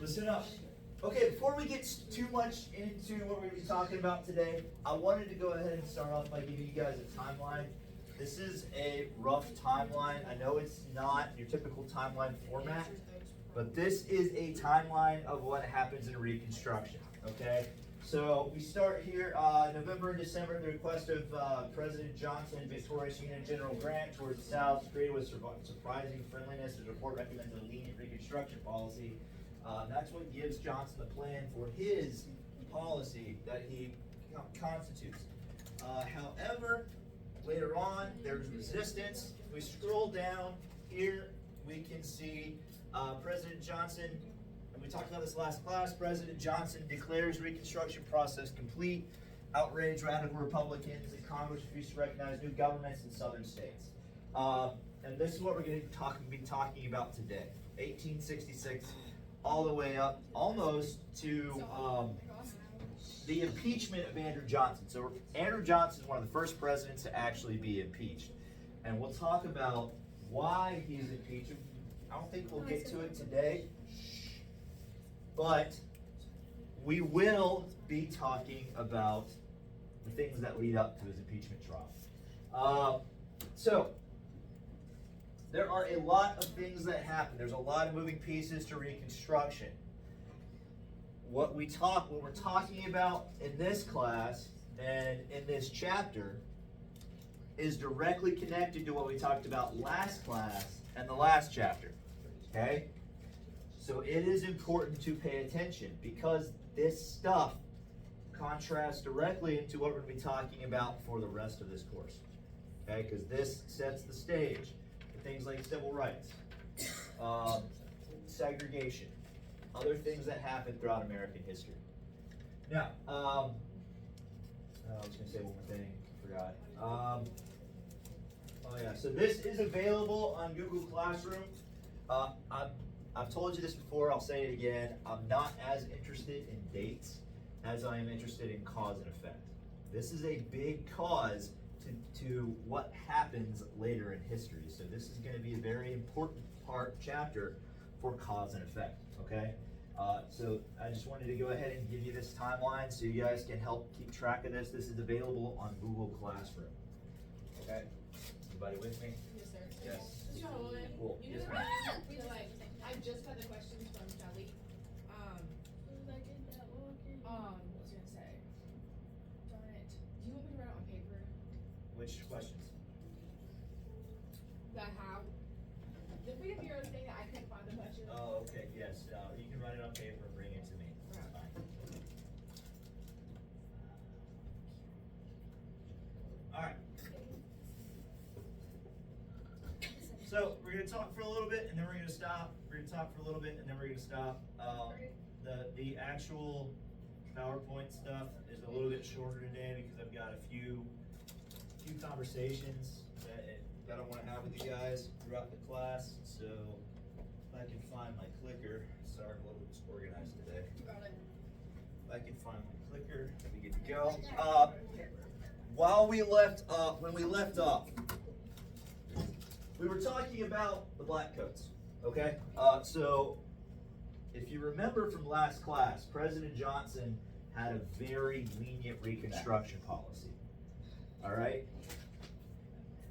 Listen up. Okay, before we get too much into what we're going to be talking about today, I wanted to go ahead and start off by giving you guys a timeline. This is a rough timeline. I know it's not your typical timeline format, but this is a timeline of what happens in Reconstruction, okay? So we start here, November and December, the request of President Johnson, victorious Union General Grant towards the South, created with surprising friendliness. His report recommends a lenient Reconstruction policy. That's what gives Johnson the plan for his policy that he constitutes. However, later on, there's resistance. If we scroll down here, we can see President Johnson, and we talked about this last class, President Johnson declares Reconstruction process complete, outraged radical Republicans, and Congress refused to recognize new governments in southern states. And this is what we're going to be talking about today, 1866. All the way up almost to the impeachment of Andrew Johnson. So Andrew Johnson is one of the first presidents to actually be impeached. And we'll talk about why he's impeached. I don't think we'll get to it today, but we will be talking about the things that lead up to his impeachment trial. So there are a lot of things that happen. There's a lot of moving pieces to Reconstruction. What we're talking about in this class and in this chapter is directly connected to what we talked about last class and the last chapter. Okay? So it is important to pay attention because this stuff contrasts directly into what we're going to be talking about for the rest of this course. Okay? Because this sets the stage. Things like civil rights, segregation, other things that happen throughout American history. Now, I was going to say one more thing, I forgot. Oh yeah, so this is available on Google Classroom. I've told you this before, I'll say it again. I'm not as interested in dates as I am interested in cause and effect. This is a big cause to what happens later in history. So this is going to be a very important chapter for cause and effect, okay? So I just wanted to go ahead and give you this timeline so you guys can help keep track of this. This is available on Google Classroom, okay? Everybody with me? Yes, sir. Yes. Cool. Yes, ma'am. I just got the questions from Shelly. What was I gonna say? Darn it. Do you want me to write it on paper? Which questions? That I have. The Freedom Bureau thing that I couldn't find the question. Oh, okay, yes. You can write it on paper and bring it to me. That's Right. fine. All right. So we're going to talk for a little bit, and then we're going to stop. We're going to talk for a little bit, and then we're going to stop. The actual PowerPoint stuff is a little bit shorter today because I've got a few conversations that I want to have with you guys throughout the class. So if I can find my clicker, sorry, I'm a little disorganized today. Got it. If I can find my clicker, we get to go. When we left off, we were talking about the black coats. Okay, so if you remember from last class, President Johnson had a very lenient Reconstruction policy. All right.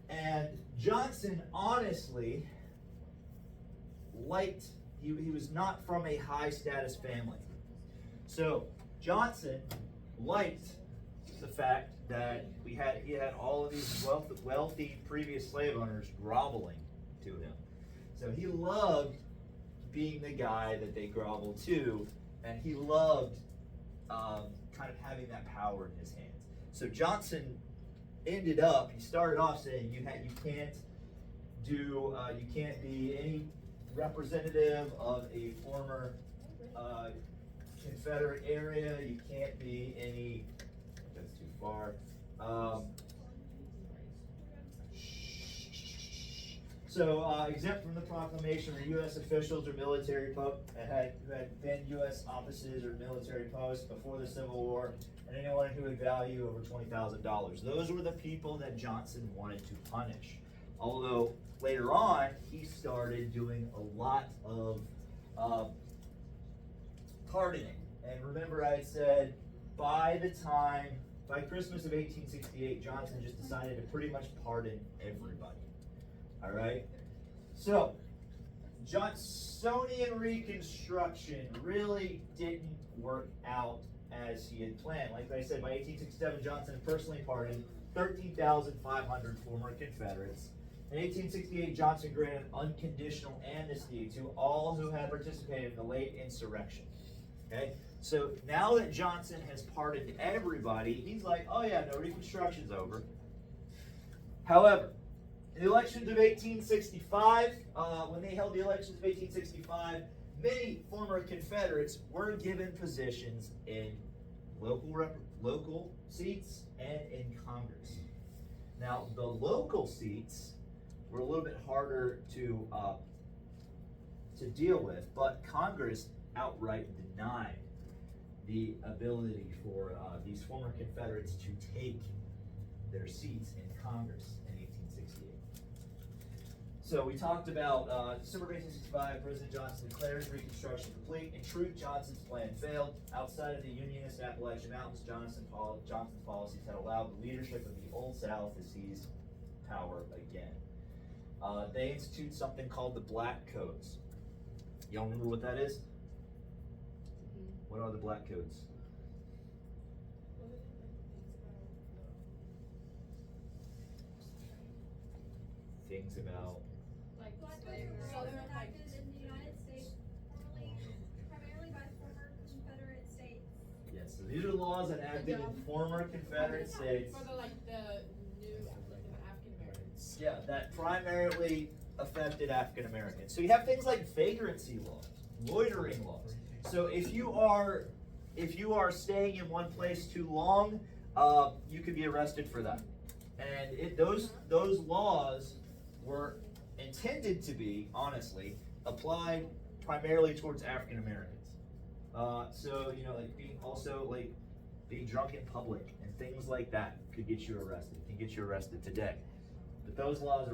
And Johnson honestly he was not from a high status family. So Johnson liked the fact that he had all of these wealthy previous slave owners groveling to him. So he loved being the guy that they groveled to, and he loved kind of having that power in his hands. So Johnson he started off saying you can't be any representative of a former Confederate area. You can't be any. That's too far. Exempt from the proclamation were U.S. officials or military who had been U.S. offices or military posts before the Civil War, and anyone who had value over $20,000. Those were the people that Johnson wanted to punish. Although later on, he started doing a lot of pardoning. And remember, I said by Christmas of 1868, Johnson just decided to pretty much pardon everybody. All right? So, Johnsonian Reconstruction really didn't work out as he had planned. Like I said, by 1867, Johnson personally pardoned 13,500 former Confederates. In 1868, Johnson granted unconditional amnesty to all who had participated in the late insurrection. Okay? So now that Johnson has pardoned everybody, he's like, oh yeah, no, Reconstruction's over. However, in the elections of 1865, when they held the elections of 1865, many former Confederates were given positions in local seats and in Congress. Now, the local seats were a little bit harder to deal with, but Congress outright denied the ability for these former Confederates to take their seats in Congress in 1868. So we talked about December 1865, President Johnson declares Reconstruction complete. In truth, Johnson's plan failed. Outside of the Unionist Appalachian Mountains, Johnson's policies had allowed the leadership of the Old South to seize power again. They institute something called the Black Codes. Y'all remember what that is? What are the Black Codes? Things about Black codes were enacted in the United States, primarily by former Confederate states. yes. So these are laws enacted in former Confederate states. For the new African Americans. Yeah, that primarily affected African Americans. So you have things like vagrancy laws, loitering laws. So if you are staying in one place too long, you could be arrested for that. And those laws were intended to be, honestly, applied primarily towards African Americans. So being drunk in public and things like that could get you arrested. Can get you arrested today. But those laws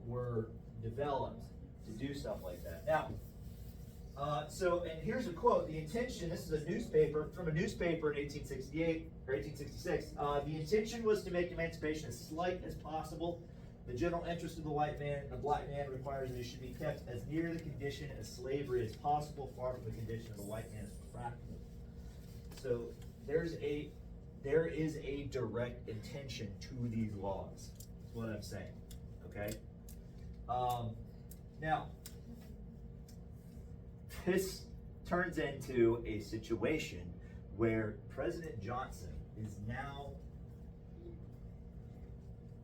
were developed to do stuff like that. Now, and here's a quote. The intention, this is a newspaper, from a newspaper in 1868 or 1866. The intention was to make emancipation as slight as possible. The general interest of the white man and the black man requires that it should be kept as near the condition as slavery as possible, far from the condition of the white man as practical. So there is a direct intention to these laws. That's what I'm saying. Okay? Now, this turns into a situation where President Johnson is now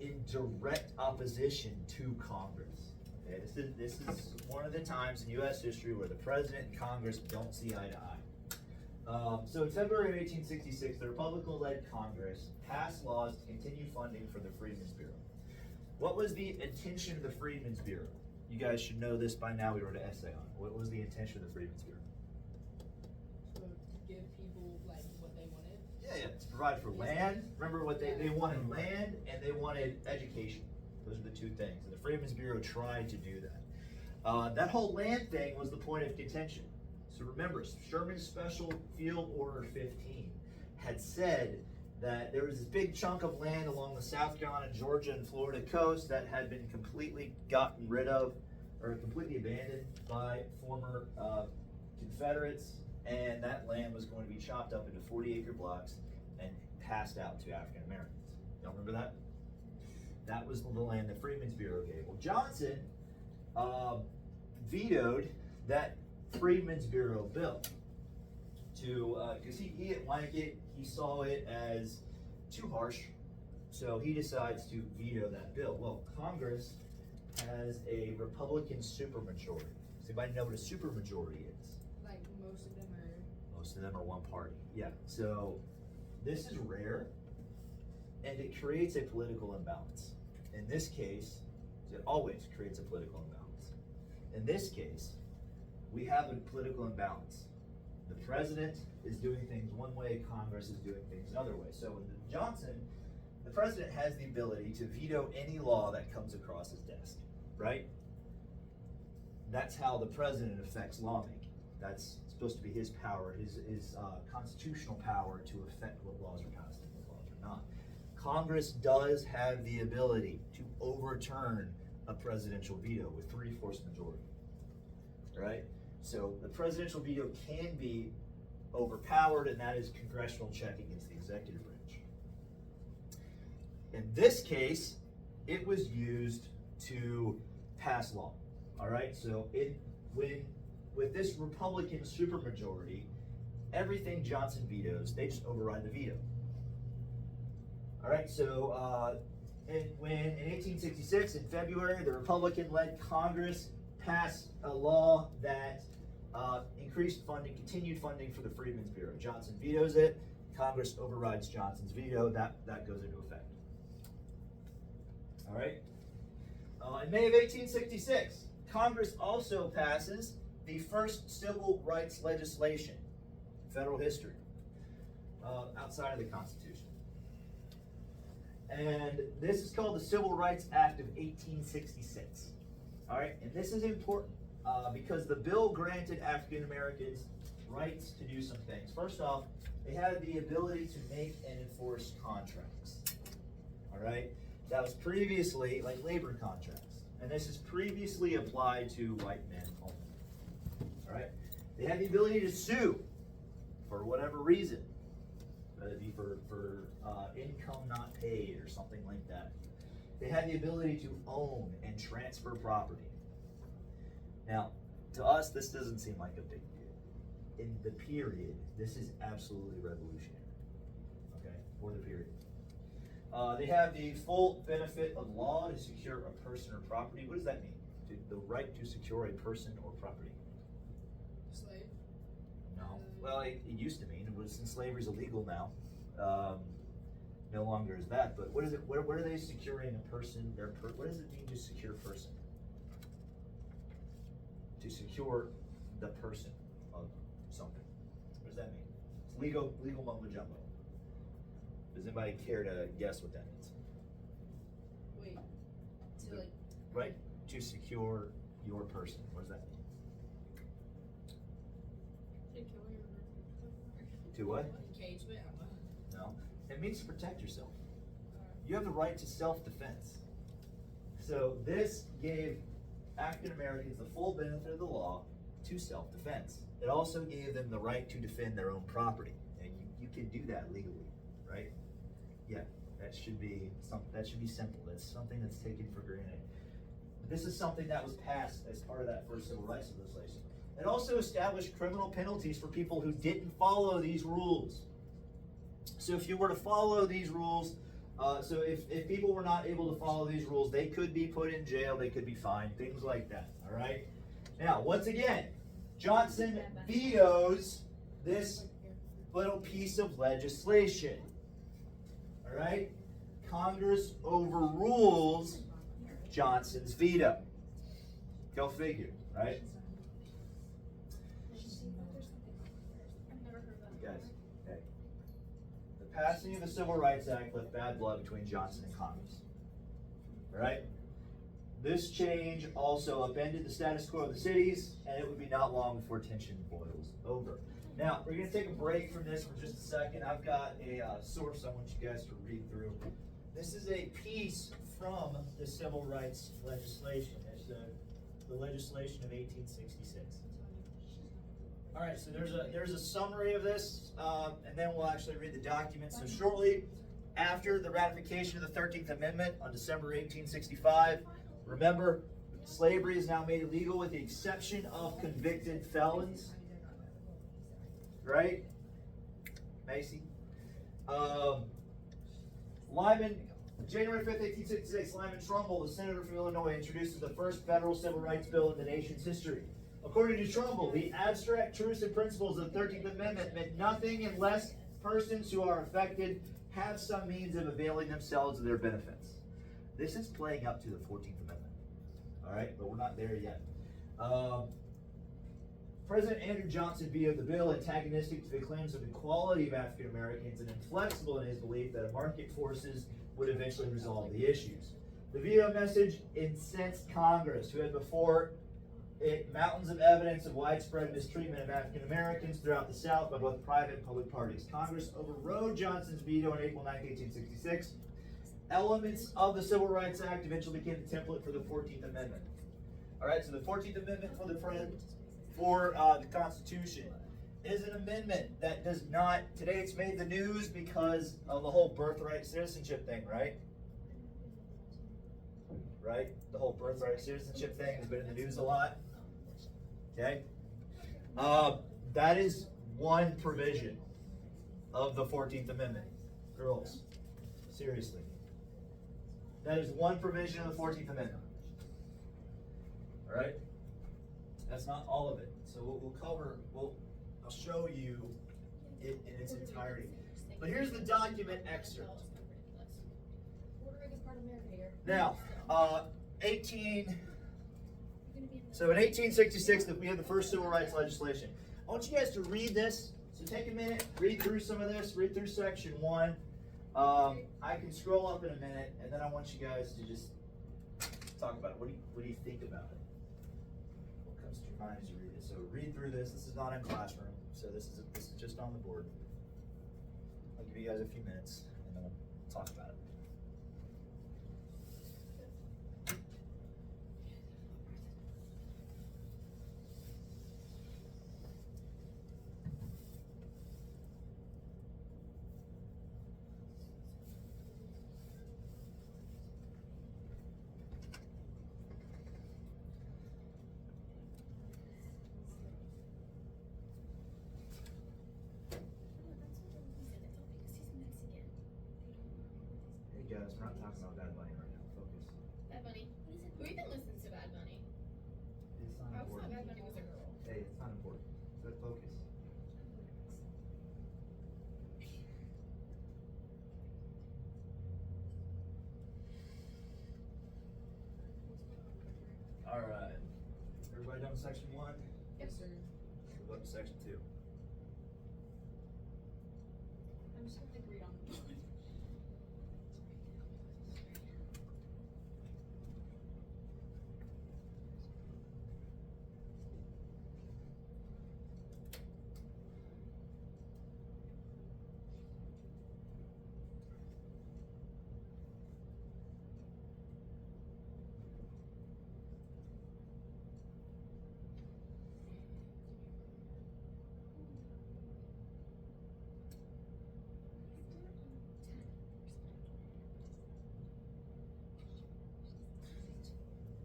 in direct opposition to Congress. Okay, this is one of the times in U.S. history where the president and Congress don't see eye to eye. So in February of 1866, the Republican-led Congress passed laws to continue funding for the Freedmen's Bureau. What was the intention of the Freedmen's Bureau? You guys should know this by now. We wrote an essay on it. What was the intention of the Freedmen's Bureau? To give people what they wanted. Yeah, to provide for land. Remember what they wanted land and they wanted education. Those are the two things. And the Freedmen's Bureau tried to do that. That whole land thing was the point of contention. So remember, Sherman's Special Field Order 15 had said that there was this big chunk of land along the South Carolina, Georgia, and Florida coast that had been completely gotten rid of or completely abandoned by former Confederates, and that land was going to be chopped up into 40-acre blocks and passed out to African Americans. Y'all remember that? That was the land that Freedmen's Bureau gave. Well, Johnson vetoed that Freedmen's Bureau bill because he didn't like it. He saw it as too harsh, so he decides to veto that bill. Well, Congress has a Republican supermajority. Does anybody know what a supermajority is? Most of them are one party. Yeah. So this is rare, and it creates a political imbalance. In this case, it always creates a political imbalance. In this case, we have a political imbalance. The president is doing things one way, Congress is doing things another way. So with Johnson, the president has the ability to veto any law that comes across his desk. right? That's how the president affects lawmaking. That's supposed to be his power, his constitutional power to affect what laws are passed and what laws are not. Congress does have the ability to overturn a presidential veto with 3/4 majority, right? So the presidential veto can be overpowered, and that is congressional check against the executive branch. In this case, it was used to pass law. All right, so with this Republican supermajority, everything Johnson vetoes, they just override the veto. All right, so in 1866, in February, the Republican-led Congress passed a law that increased funding, continued funding for the Freedmen's Bureau. Johnson vetoes it. Congress overrides Johnson's veto. That goes into effect. All right. In May of 1866, Congress also passes the first civil rights legislation in federal history, outside of the Constitution. And this is called the Civil Rights Act of 1866. All right, and this is important because the bill granted African Americans rights to do some things. First off, they had the ability to make and enforce contracts. All right, that was previously like labor contracts. And this is previously applied to white men only. All right? They had the ability to sue for whatever reason, whether it be for income not paid or something like that. They had the ability to own and transfer property. Now, to us, this doesn't seem like a big deal. In the period, this is absolutely revolutionary. Okay? For the period. They have the full benefit of law to secure a person or property. What does that mean? The right to secure a person or property. Slave? No. Well, it used to mean, since slavery is illegal now, no longer is that. But what is it? What are they securing a person? What does it mean to secure a person? To secure the person of something. What does that mean? It's legal mumbo jumbo. Does anybody care to guess what that means? Wait. To like. Right? To secure your person. What does that mean? To what? Engagement. No. It means to protect yourself. You have the right to self-defense. So this gave African Americans the full benefit of the law to self-defense. It also gave them the right to defend their own property. And you can do that legally, right? Yeah, that should be simple. That's something that's taken for granted. This is something that was passed as part of that first civil rights legislation. It also established criminal penalties for people who didn't follow these rules. So if you were to follow these rules, so if people were not able to follow these rules, they could be put in jail, they could be fined, things like that, all right? Now, once again, Johnson vetoes this little piece of legislation, all right? Congress overrules Johnson's veto. Go figure, right? Guys, okay. The passing of the Civil Rights Act left bad blood between Johnson and Congress. All right? This change also upended the status quo of the cities, and it would be not long before tension boils over. Now, we're going to take a break from this for just a second. I've got a source I want you guys to read through. This is a piece from the Civil Rights legislation. It's the legislation of 1866. All right, so there's a summary of this, and then we'll actually read the document. So shortly after the ratification of the 13th Amendment on December 1865, remember, slavery is now made illegal with the exception of convicted felons. Right? Macy? January 5th, 1866, Lyman Trumbull, the senator from Illinois, introduces the first federal civil rights bill in the nation's history. According to Trumbull, the abstract truths and principles of the 13th Amendment meant nothing unless persons who are affected have some means of availing themselves of their benefits. This is playing up to the 14th Amendment. All right, but we're not there yet. President Andrew Johnson vetoed the bill, antagonistic to the claims of equality of African Americans and inflexible in his belief that market forces would eventually resolve the issues. The veto message incensed Congress, who had before it mountains of evidence of widespread mistreatment of African Americans throughout the South by both private and public parties. Congress overrode Johnson's veto on April 9, 1866. Elements of the Civil Rights Act eventually became the template for the 14th Amendment. All right, so the 14th Amendment for the Constitution is an amendment that does not, today it's made the news because of the whole birthright citizenship thing, right? Right? The whole birthright citizenship thing has been in the news a lot. Okay? That is one provision of the 14th Amendment. Girls, seriously. That is one provision of the 14th Amendment. Alright? That's not all of it. So what we'll cover, I'll show you it in its entirety. But here's the document excerpt. Now, so in 1866, we had the first civil rights legislation. I want you guys to read this. So take a minute, read through some of this, read through section 1. I can scroll up in a minute, and then I want you guys to just talk about it. What do you think about it? What comes to your mind as you read it? So read through this. This is not in classroom, so this is just on the board. I'll give you guys a few minutes, and then we'll talk about it. Guys, we're not talking about Bad Bunny right now. Focus. Bad Bunny. Who even listens to Bad Bunny? It's not I always thought important. Bad Bunny was a girl. Hey, it's not important. But focus. All right. Everybody done with section 1? Yes, sir. We'll go up to section 2. I'm just gonna read on the board.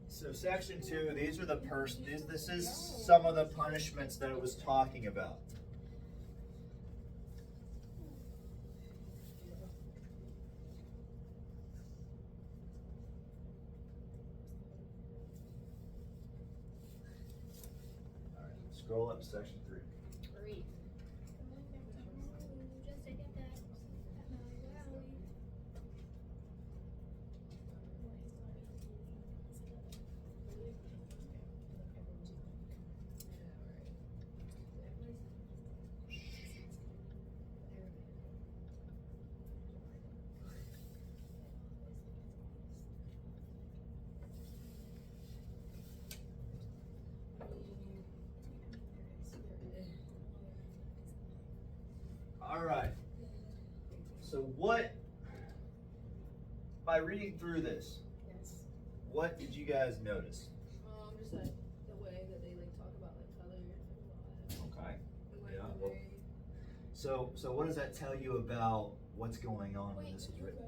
So section 2, these are this is some of the punishments that it was talking about. All right, scroll up to section 3. Read. All right. So by reading through this, Yes. what did you guys notice? Just like the way that they like talk about like color and Okay. like Yeah, the well, way. So what does that tell you about what's going on when this was written?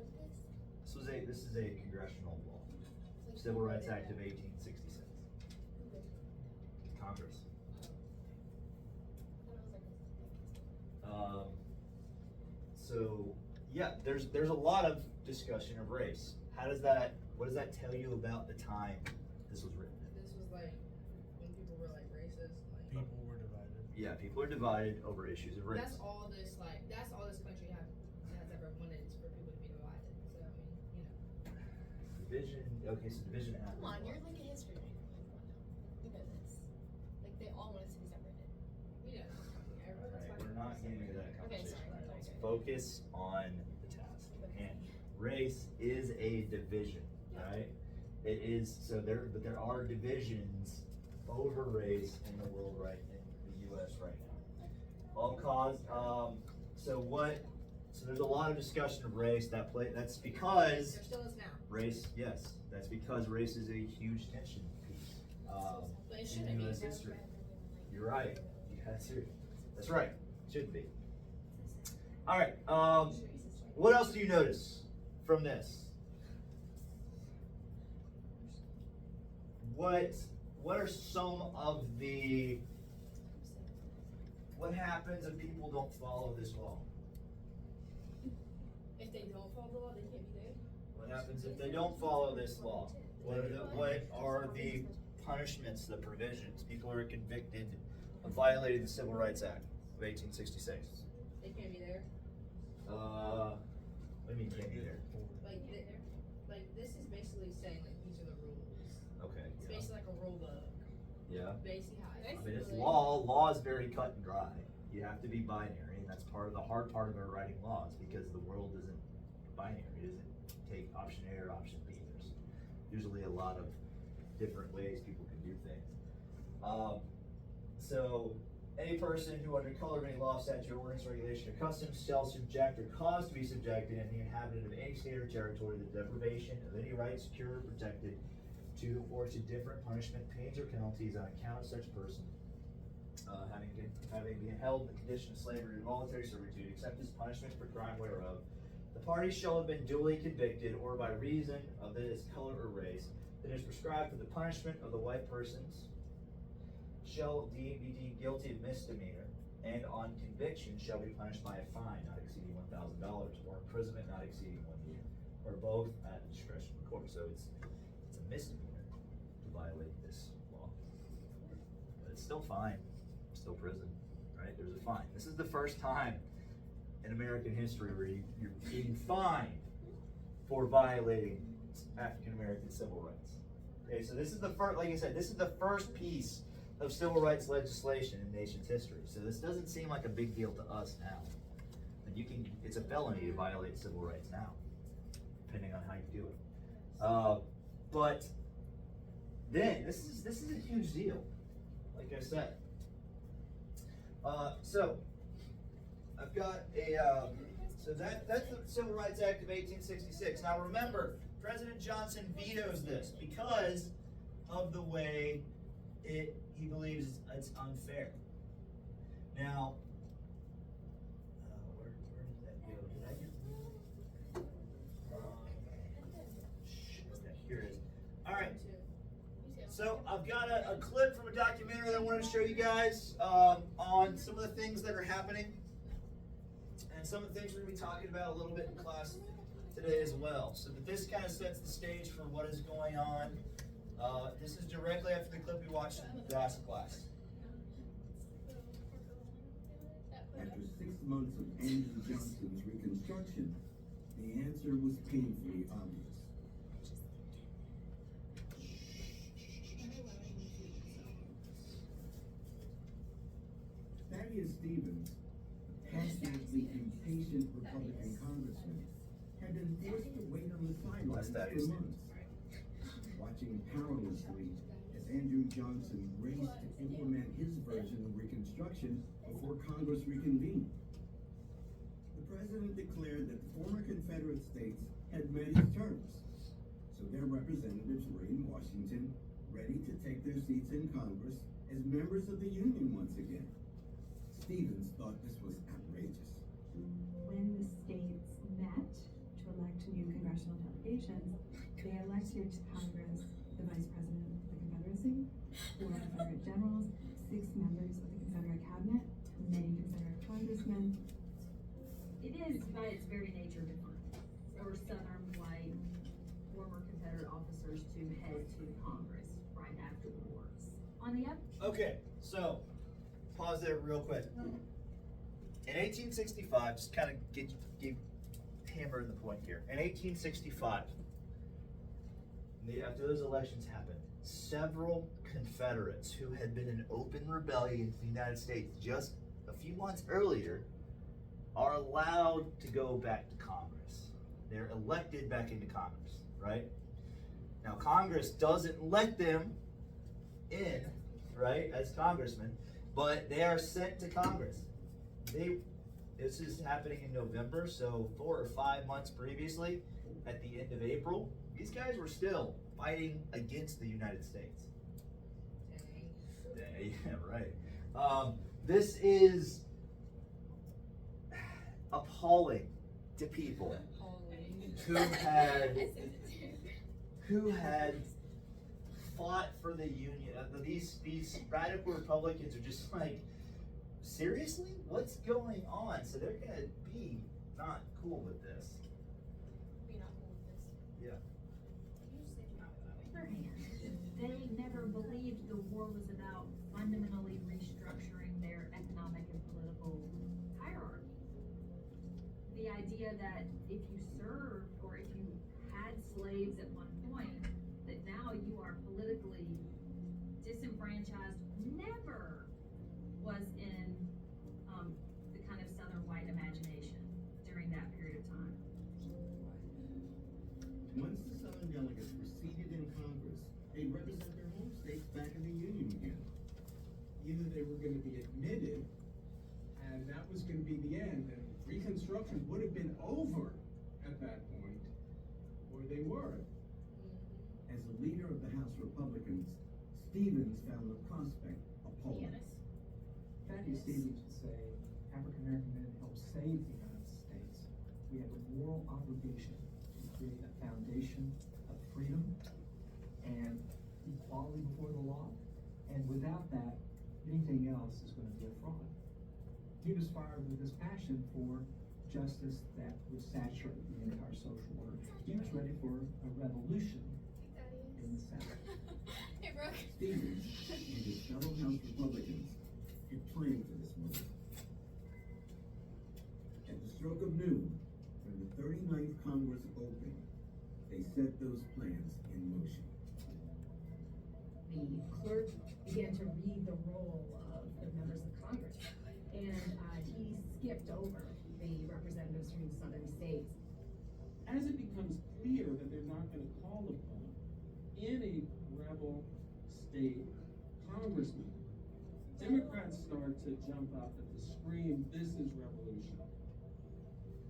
This is a congressional law, Civil Rights Act of 1866. Congress. So yeah, there's a lot of discussion of race. What does that tell you about the time this was written? This was like when people were like racist. Like People were divided. Yeah, people are divided over issues of race. that's all this country has ever wanted is for people to be divided. So I mean, you know. Division. Okay, so division happens. Come on, you're like a history major. You know this. Like they all wanted to be separated. You know. Everyone's Alright, talking we're not about getting into that Okay, conversation sorry, right now. Let's sorry. focus on the task. And race is a division. right? It is, so but there are divisions over race in the world right, in the US right now. All caused, so there's a lot of discussion of race that's because There still is now. race, yes, that's because race is a huge tension piece, But it in shouldn't be. US history. You're right, that's right, shouldn't be. All right, what else do you notice from this? What are some of what happens if people don't follow this law? If they don't follow the law, they can't be there. What happens if they don't follow this law? What are the punishments, the provisions? People are convicted of violating the Civil Rights Act of 1866. They can't be there. What do you mean can't be there? Like this is basically saying like these are the rules. Okay. It's Yeah. basically like a rule book. Yeah. Basically how I mean, it's law is very cut and dry. You have to be binary, and that's part of the hard part of our writing laws, because the world isn't binary. It doesn't take option A or option B. There's usually a lot of different ways people can do things. So any person who under color of any law, statute, ordinance, regulation, or custom shall subject or cause to be subjected any inhabitant of any state or territory to the deprivation of any right secured or protected to or to different punishment, pains, or penalties on account of such person, having been held in the condition of slavery or involuntary servitude, except as punishment for crime whereof, the party shall have been duly convicted, or by reason of his color or race, that is prescribed for the punishment of the white persons, shall be deemed guilty of misdemeanor, and on conviction shall be punished by a fine not exceeding $1,000, or imprisonment not exceeding 1 year, or both at the discretion of the court. So it's a misdemeanor to violate this law, but it's still fine, still prison, right? There's a fine. This is the first time in American history where you're being fined for violating African American civil rights. Okay, so this is the first, like I said, this is the first piece of civil rights legislation in the nation's history. So this doesn't seem like a big deal to us now. And it's a felony to violate civil rights now, depending on how you do it. But then this is a huge deal, like I said. So I've got so that's the Civil Rights Act of 1866. Now remember, President Johnson vetoes this because of the way he believes it's unfair. Now, where did that go? Did I get? Here it is. All right. So I've got a clip from a documentary that I wanted to show you guys on some of the things that are happening, and some of the things we're going to be talking about a little bit in class today as well. So that this kind of sets the stage for what is going on. This is directly after the clip we watched in last class. After 6 months of Andrew Johnson's reconstruction, the answer was painfully obvious. Thaddeus Stevens, a passionately impatient Republican congressman, had been forced to wait on the sidelines for months, watching powerlessly as Andrew Johnson raced to implement his version of Reconstruction before Congress reconvened. The president declared that the former Confederate states had met his terms, so their representatives were in Washington, ready to take their seats in Congress as members of the Union once again. Stevens thought this was outrageous. When the states met to elect new congressional delegations, they elected to Congress the Vice President of the Confederacy, 4 Confederate generals, 6 members of the Confederate cabinet, many Confederate congressmen. It is by its very nature different for Southern white former Confederate officers to head to Congress right after the wars. On the other. Okay, so pause there real quick. In 1865, just kind of get hammering the point here. In 1865, after those elections happened, several Confederates who had been in open rebellion in the United States just a few months earlier are allowed to go back to Congress. They're elected back into Congress, right? Now, Congress doesn't let them in, right, as congressmen, but they are sent to Congress. This is happening in November, so 4 or 5 months previously, at the end of April, these guys were still fighting against the United States. Yeah, right. This is appalling to people who had fought for the Union. These radical Republicans are just like, seriously? What's going on? So they're gonna be not cool with this. Be not cool with this. Yeah. You just say not that way. other hand, they never believed the war was about fundamentally restructuring their economic and political hierarchy. The idea that if you served or if you had slaves at one point, that now you are politically disenfranchised never was in the kind of Southern white imagination during that period of time. Once the Southern delegates were seated in Congress, they represent their home states back in the Union again. Either they were gonna be admitted, and that was gonna be the end, and Reconstruction would have been over at that point, or they were. As the leader of the House Republicans, Stevens found the prospect appalling. Thaddeus Stevens would say, African American men helped save the United States. We have a moral obligation to create a foundation of freedom and equality before the law. And without that, anything else is going to be a fraud. He was fired with this passion for justice that would saturate the entire social order. He was ready for a revolution in the South. Hey, Brooke. Stevens and his fellow House Republicans had planned for this move. At the stroke of noon, when the 39th Congress opened, they set those plans in motion. The clerk began to read the roll of the members of Congress, and he skipped over the representatives from the southern states. As it becomes clear that they're not gonna call upon any rebel state congressman, Democrats start to jump up and to scream, "This is revolution."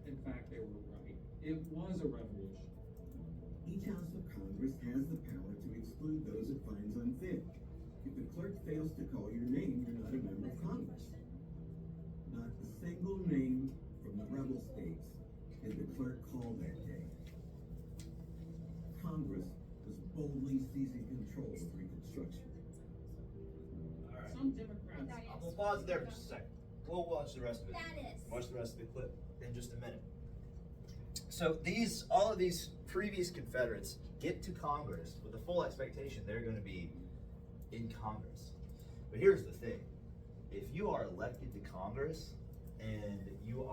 In fact, they were right. It was a revolution. Each House of Congress has the power to exclude those it finds unfit. If the clerk fails to call your name, you're not a member of Congress. Not a single name from the rebel states did the clerk call that day. Congress was boldly seizing control of Reconstruction. Some Democrats. I'm gonna pause there for just a second. We'll watch the rest of it. Watch the rest of the clip in just a minute. So all of these previous Confederates get to Congress with the full expectation they're going to be in Congress. But here's the thing: if you are elected to Congress, and you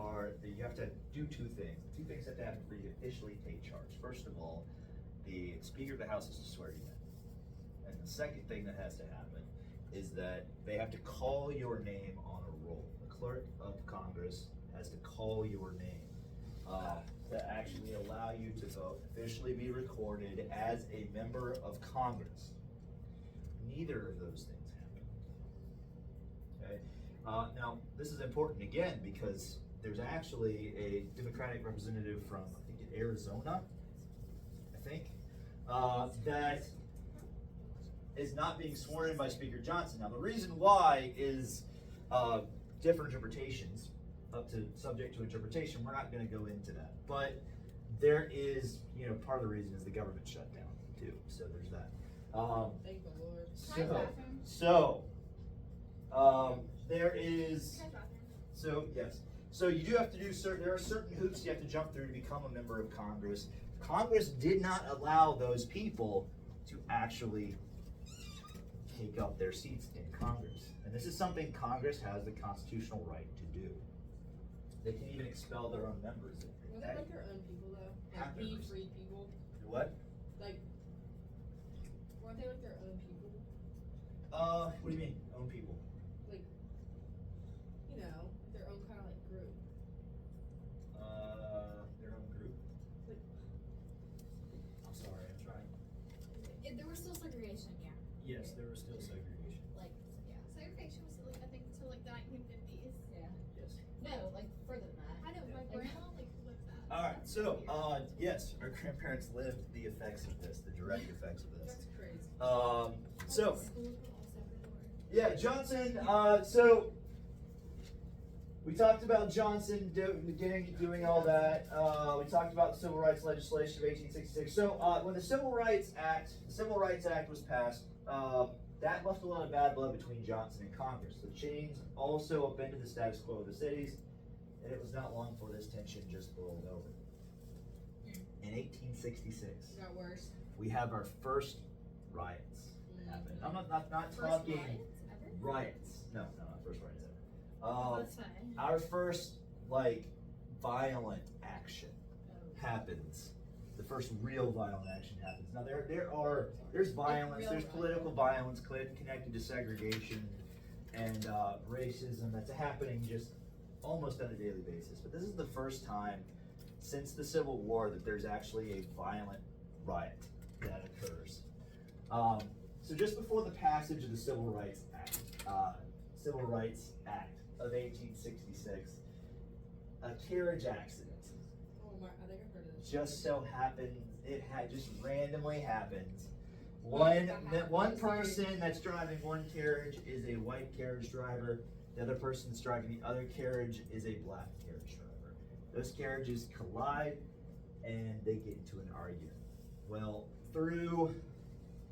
have to do two things. Two things have to happen for you to officially take charge. First of all, the Speaker of the House has to swear you in, and the second thing that has to happen is that they have to call your name on a roll. The clerk of Congress has to call your name to actually allow you to vote, officially be recorded as a member of Congress. Neither of those things happen. Okay. Now, this is important again because there's actually a Democratic representative from, I think, Arizona, that is not being sworn in by Speaker Johnson. Now, the reason why is different interpretations, subject to interpretation. We're not going to go into that, but there is, part of the reason is the government shutdown too. So there's that. Thank the Lord. There is. So yes. So you do have to do there are certain hoops you have to jump through to become a member of Congress. Congress did not allow those people to actually take up their seats in Congress. And this is something Congress has the constitutional right to do. They can even expel their own members. Was it like their own people though? Like be free people? What? Like, weren't they like their own people? What do you mean, own people? Like, their own kind of like group. Their own group? Like, I'm sorry, I'm trying. So, yes, our grandparents lived the effects of this, the direct effects of this. That's crazy. So, yeah, Johnson, so we talked about Johnson doing all that. We talked about the civil rights legislation of 1866. So, when the Civil Rights Act was passed, that left a lot of bad blood between Johnson and Congress. The chains also upended the status quo of the cities, and it was not long before this tension just boiled over. In 1866, It got worse. we have our first riots happen. I'm not First talking riots ever? riots. No, not first riots ever. That's fine. Our first like violent action happens. The first real violent action happens. Now there's violence, Real there's violence. political violence connected to segregation and racism that's happening just almost on a daily basis. But this is the first time since the Civil War that there's actually a violent riot that occurs. So just before the passage of the Civil Rights Act of 1866, a carriage accident Oh my, I think I've heard of this. just so happens, just randomly happens. One person that's driving one carriage is a white carriage driver. The other person that's driving the other carriage is a black carriage driver. Those carriages collide and they get into an argument. Well, through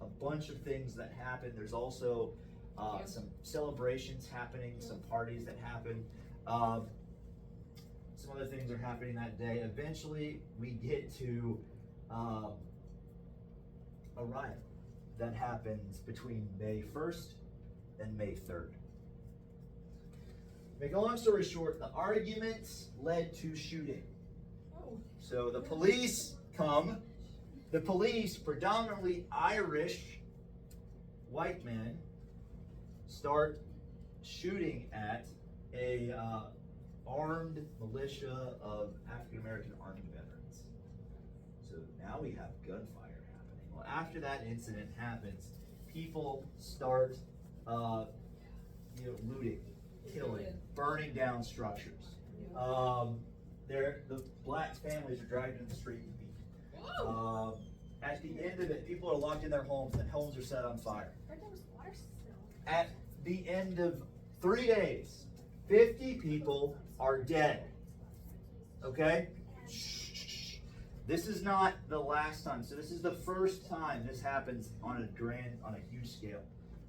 a bunch of things that happen, there's also some celebrations happening, some parties that happen. Some other things are happening that day. Eventually, we get to a riot that happens between May 1st and May 3rd. Make a long story short, the arguments led to shooting. Oh. So the police come. The police, predominantly Irish white men, start shooting at a armed militia of African American Army veterans. So now we have gunfire happening. Well, after that incident happens, people start looting, killing, burning down structures. The black families are dragged in the street and beat. At the end of it, people are locked in their homes and homes are set on fire. I heard there was water still. At the end of 3 days, 50 people are dead. Okay? Shh. This is not the last time. So this is the first time this happens on a huge scale.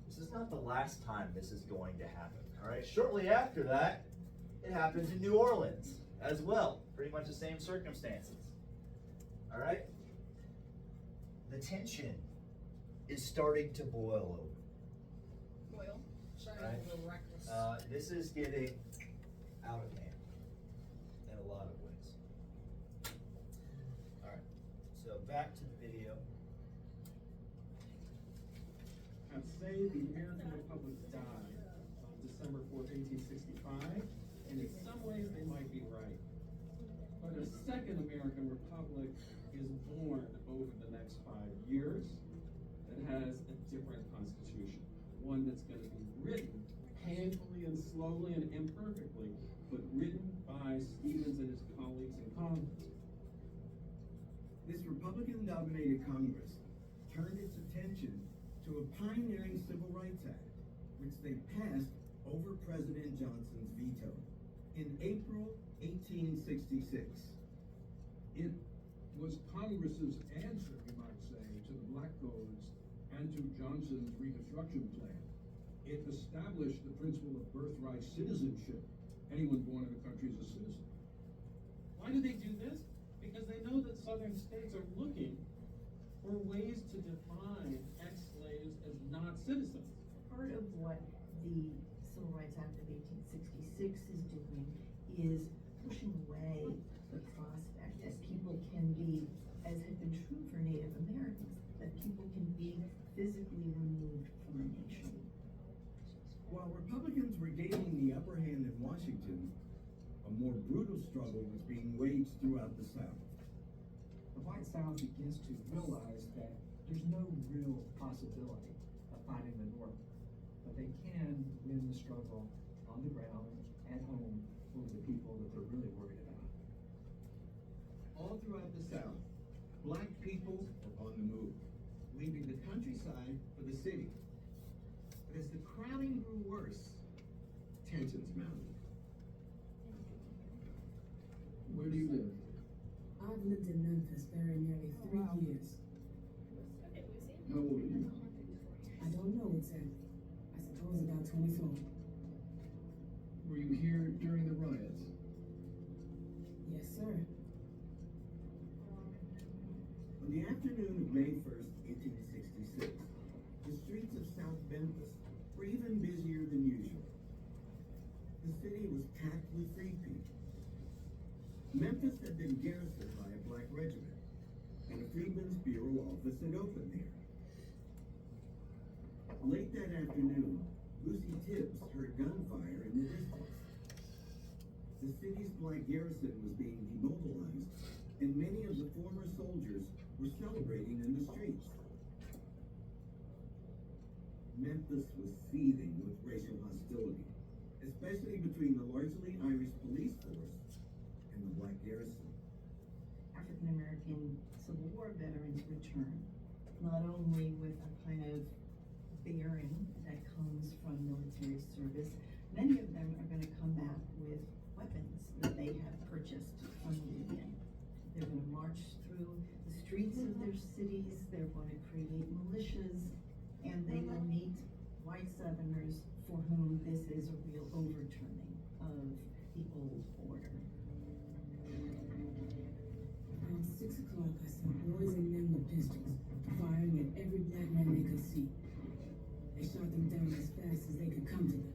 This is not the last time this is going to happen. All right? Shortly after that, it happens in New Orleans as well. Pretty much the same circumstances. All right? The tension is starting to boil over. Boil. Starting Right. a little reckless. This is getting out of hand in a lot of ways. All right, so back to the video. Say the American Republic died on December 4th, 1865, and in some ways they might be right. But a second American Republic is born over the next 5 years that has a different constitution. One that's going to be written painfully and slowly and imperfectly, but written by Stevens and his colleagues in Congress. This Republican-dominated Congress turned its attention to a pioneering Civil Rights Act, which they passed over President Johnson's veto in April 1866. It was Congress's answer, you might say, to the Black Codes and to Johnson's Reconstruction Plan. It established the principle of birthright citizenship. Anyone born in the country is a citizen. Why do they do this? Because they know that southern states are looking for ways to define ex-slaves as not citizens. Part of what the Civil Rights Act of 1866 is doing is pushing away the prospect that people can be, as had been true for Native Americans, that people can be physically removed from the nation. While Republicans were gaining the upper hand in Washington, a more brutal struggle was being waged throughout the South. The White South begins to realize that there's no real possibility of finding the North, but they can win the struggle on the ground, at home, over the people that they're really worried about. All throughout the South, black people are on the move, leaving the countryside for the city. But as the crowding grew worse, tensions mounted. Where do you live? I've lived in Memphis very nearly 3 years. How old are you? I don't know exactly. I suppose about 24. Were you here during the riots? Yes, sir. On the afternoon of May 1st, 1866, the streets of South Memphis were even busier than usual. The city was packed with free people. Memphis had been garrisoned by a black regiment, and a Freedmen's Bureau office had opened there. Late that afternoon, Lucy Tibbs heard gunfire in the distance. The city's black garrison was being demobilized, and many of the former soldiers were celebrating in the streets. Memphis was seething with racial hostility, especially between the largely Irish police force and the black garrison. African American Civil War veterans return, not only with a kind of bearing that comes from military service, many of them are going to come back with weapons that they have purchased from the Union. They're going to march through the streets of their cities, they're going to create militias, and they will meet white Southerners for whom this is a real overturning of the old order. Around 6 o'clock, I saw boys and men with pistols, firing at every black man they could see. They shot them down as fast as they could come to them.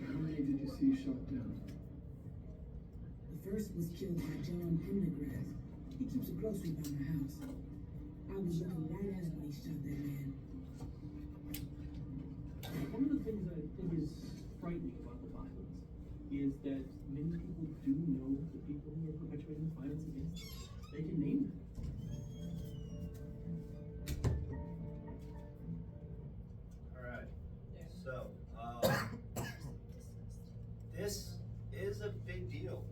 How many did you see shot down? The first was killed by John Pendergrass. He keeps a grocery by my house. I was looking right at him when he shot that man. One of the things that I think is frightening about the violence is that many people do know the people who are perpetuating the violence against them. They can name them. Alright, so, this is a big deal,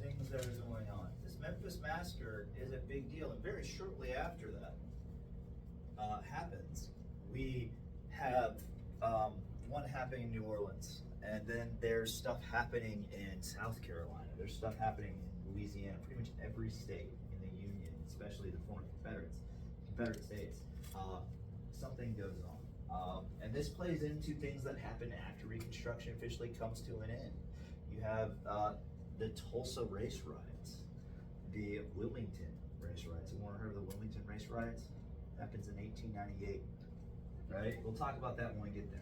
things that are going on. This Memphis massacre is a big deal, and very shortly after that happens, we have one happening in New Orleans, and then there's stuff happening in South Carolina, there's stuff happening in Louisiana, pretty much every state in the Union, especially the former Confederate states, something goes on. And this plays into things that happen after Reconstruction officially comes to an end. You have the Tulsa race riots, the Wilmington race riots. Anyone heard of the Wilmington race riots? Happens in 1898, right? We'll talk about that when we get there.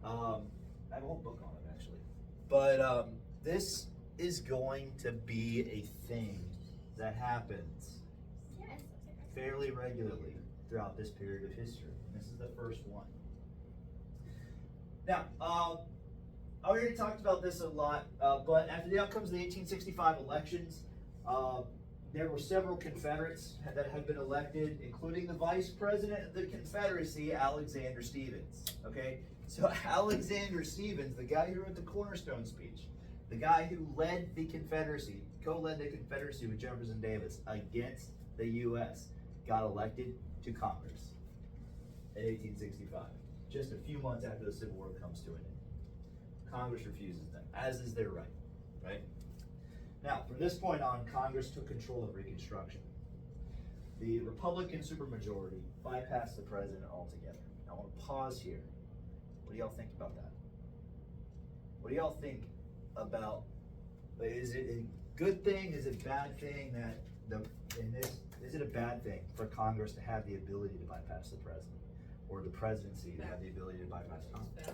I have a whole book on it, actually. But this is going to be a thing that happens fairly regularly throughout this period of history. And this is the first one. Now, I already talked about this a lot, but after the outcomes of the 1865 elections, there were several Confederates that had been elected, including the Vice President of the Confederacy, Alexander Stephens. Okay, so Alexander Stephens, the guy who wrote the Cornerstone speech, the guy who led the Confederacy, co-led the Confederacy with Jefferson Davis against the U.S., got elected to Congress in 1865, just a few months after the Civil War comes to an end. Congress refuses them, as is their right? Now, from this point on, Congress took control of Reconstruction. The Republican supermajority bypassed the president altogether. Now, I want to pause here. What do y'all think about that? What do y'all think about, is it a good thing, is it a bad thing that, is it a bad thing for Congress to have the ability to bypass the president? Or the presidency to have the ability to bypass Congress?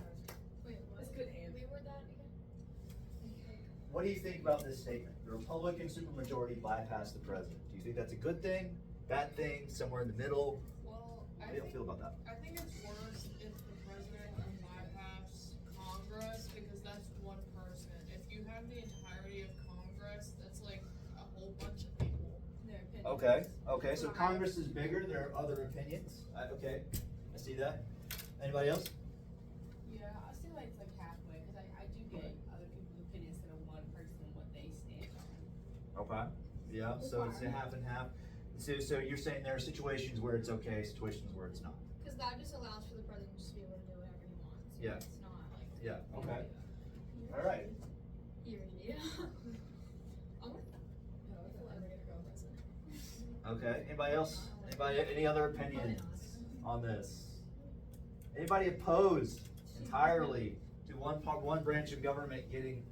Wait, That's good answer. reword that again? What do you think about this statement? The Republican supermajority bypassed the president. Do you think that's a good thing, bad thing, somewhere in the middle? Well, How do you feel about that? I think it's worse if the president can bypass Congress because that's one person. If you have the entirety of Congress, that's like a whole bunch of people. Their opinion. Okay, so Congress is bigger, there are other opinions. Okay, I see that. Anybody else? Yeah, I feel like it's like halfway, because I do get other people's opinions instead of one person, what they stand on. Okay. Yeah, so it's a half and half. So you're saying there are situations where it's okay, situations where it's not. Because that just allows for the president just to be able to do whatever he wants. Yeah. It's not like. Yeah, okay. All right. Yeah. I'm like, no, if we're ever gonna go president. Okay, anybody else? Any other opinions on this? Anybody opposed entirely to one branch of government getting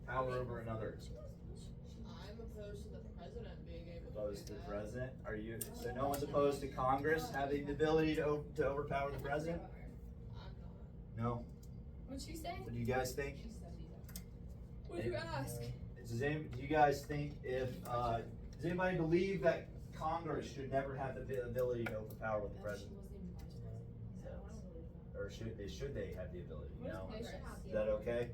power over another? I'm opposed to the president being able to Opposed to do the that. president? Are you, so no one's opposed to Congress having the ability to overpower the president? No? What'd she say? What do you guys think? What'd you ask? Do you guys think does anybody believe that Congress should never have the ability to overpower the president? Or should they have the ability, you know? Is that okay?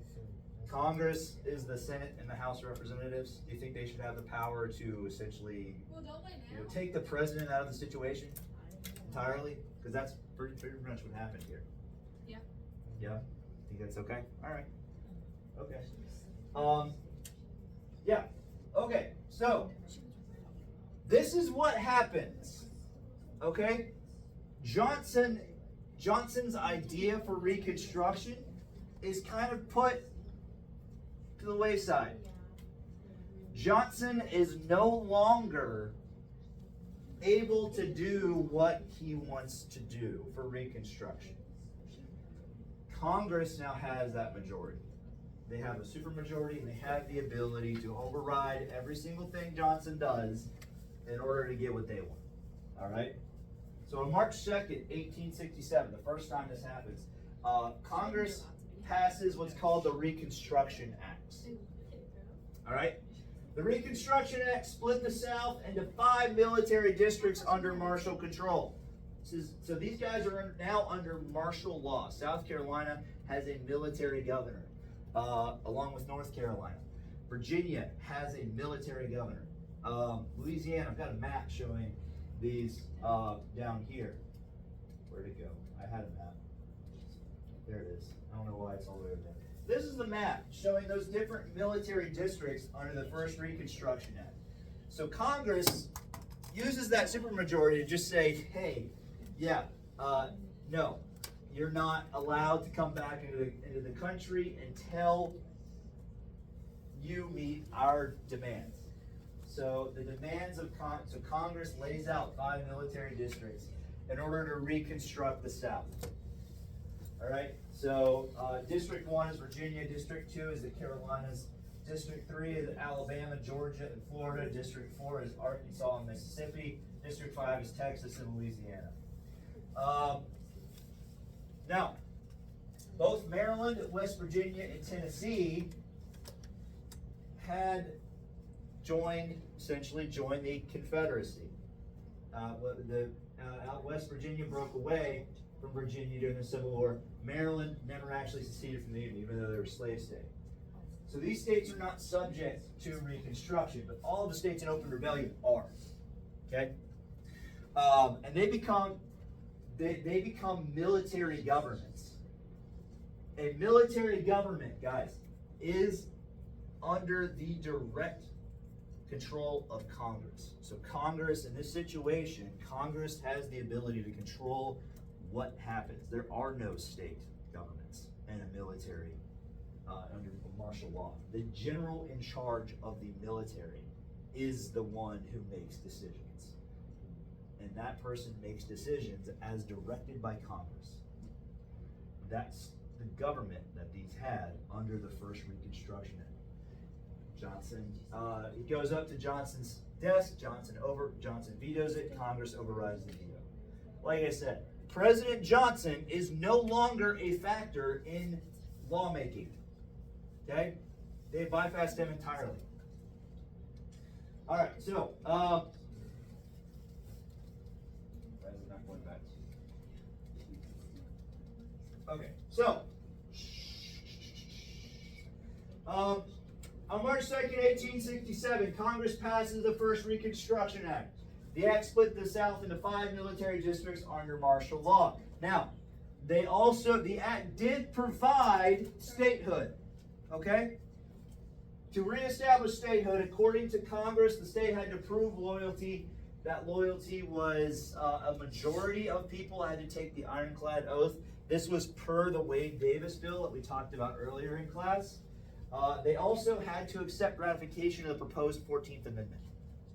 Congress is the Senate and the House of Representatives. Do you think they should have the power to essentially, Well, don't they you know, now? take the president out of the situation entirely? Because that's pretty much what happened here. Yeah. Yeah? Think that's okay? Alright. Okay. Yeah. Okay, so this is what happens. Okay? Johnson's idea for Reconstruction is kind of put to the wayside. Johnson is no longer able to do what he wants to do for Reconstruction. Congress now has that majority. They have a supermajority and they have the ability to override every single thing Johnson does in order to get what they want. All right? So on March 2nd, 1867, the first time this happens, Congress passes what's called the Reconstruction Act. All right? The Reconstruction Act split the South into 5 military districts under martial control. So these guys are now under martial law. South Carolina has a military governor, along with North Carolina. Virginia has a military governor. Louisiana, I've got a map showing these down here. Where'd it go? I had a map. There it is. I don't know why it's all the way over there. This is the map showing those different military districts under the first Reconstruction Act. So Congress uses that supermajority to just say, hey, yeah, no, you're not allowed to come back into the country until you meet our demands. So the demands of Congress lays out 5 military districts in order to reconstruct the South. All right, so District 1 is Virginia, District 2 is the Carolinas, District 3 is Alabama, Georgia, and Florida, District 4 is Arkansas and Mississippi, District 5 is Texas and Louisiana. Now, both Maryland, West Virginia, and Tennessee had essentially joined the Confederacy. West Virginia broke away from Virginia during the Civil War. Maryland never actually seceded from the Union, even though they were a slave state. So these states are not subject to Reconstruction, but all of the states in open rebellion are. Okay? And they become military governments. A military government, guys, is under the direct control of Congress. So Congress, in this situation, Congress has the ability to control what happens. There are no state governments and a military under martial law. The general in charge of the military is the one who makes decisions. And that person makes decisions as directed by Congress. That's the government that these had under the first Reconstruction Act. Johnson, it goes up to Johnson's desk, Johnson vetoes it, Congress overrides the veto. Like I said, President Johnson is no longer a factor in lawmaking. Okay? They bypassed him entirely. All right, so, why is it not going back? Okay, so, on March 2nd, 1867, Congress passes the first Reconstruction Act. The act split the South into 5 military districts under martial law. Now, the act did provide statehood, okay? To reestablish statehood, according to Congress, the state had to prove loyalty. That loyalty was a majority of people had to take the ironclad oath. This was per the Wade Davis bill that we talked about earlier in class. They also had to accept ratification of the proposed 14th Amendment.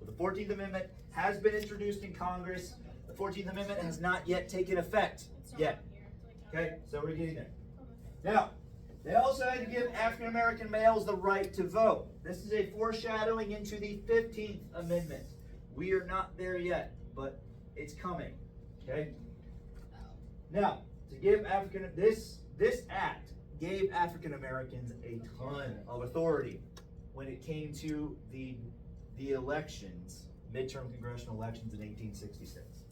So the 14th Amendment has been introduced in Congress. The 14th Amendment has not yet taken effect yet. Okay, so we're getting there. Now, they also had to give African American males the right to vote. This is a foreshadowing into the 15th Amendment. We are not there yet, but it's coming. Okay? Now, to give this act gave African Americans a ton of authority when it came to the elections, midterm congressional elections in 1866.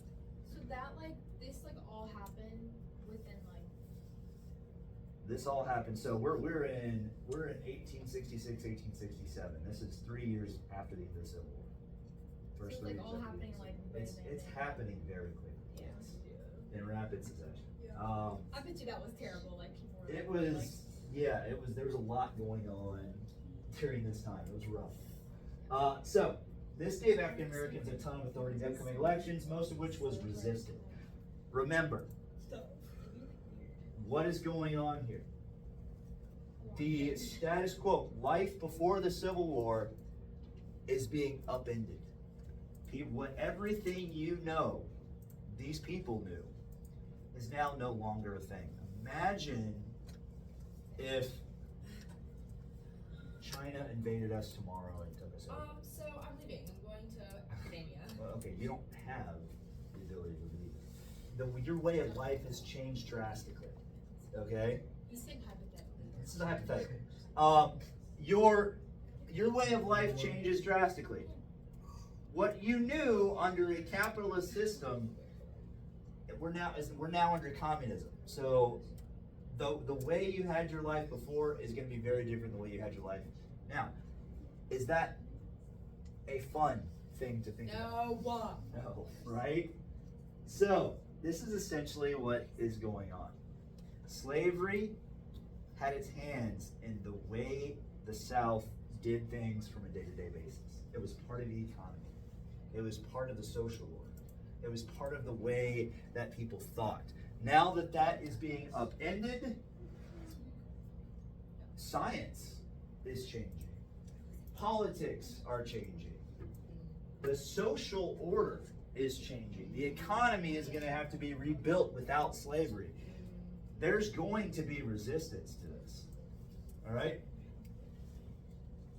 So that this all happened within This all happened. So we're in 1866, 1867. This is 3 years after the end of the Civil War. First So 3 it's years. all of the happening It's happening very quickly. Yeah. Yes. In rapid succession. I bet you that was terrible. People were It was, there was a lot going on during this time. It was rough. So, this gave African Americans a ton of authority in the upcoming elections, most of which was resisted. Remember, what is going on here? The status quo, life before the Civil War, is being upended. Everything you know, these people knew, is now no longer a thing. Imagine if China invaded us tomorrow and took us over. So I'm leaving. I'm going to academia. Well, okay, you don't have the ability to leave. Your way of life has changed drastically. Okay? He's saying hypothetically. This is a hypothetical. Your way of life changes drastically. What you knew under a capitalist system, we're now under communism. So the way you had your life before is going to be very different than the way you had your life now. Is that a fun thing to think about? No, right? So this is essentially what is going on. Slavery had its hands in the way the South did things from a day-to-day basis. It was part of the economy. It was part of the social order. It was part of the way that people thought. Now that that is being upended, science is changing. Politics are changing. The social order is changing. The economy is going to have to be rebuilt without slavery. There's going to be resistance to this. All right?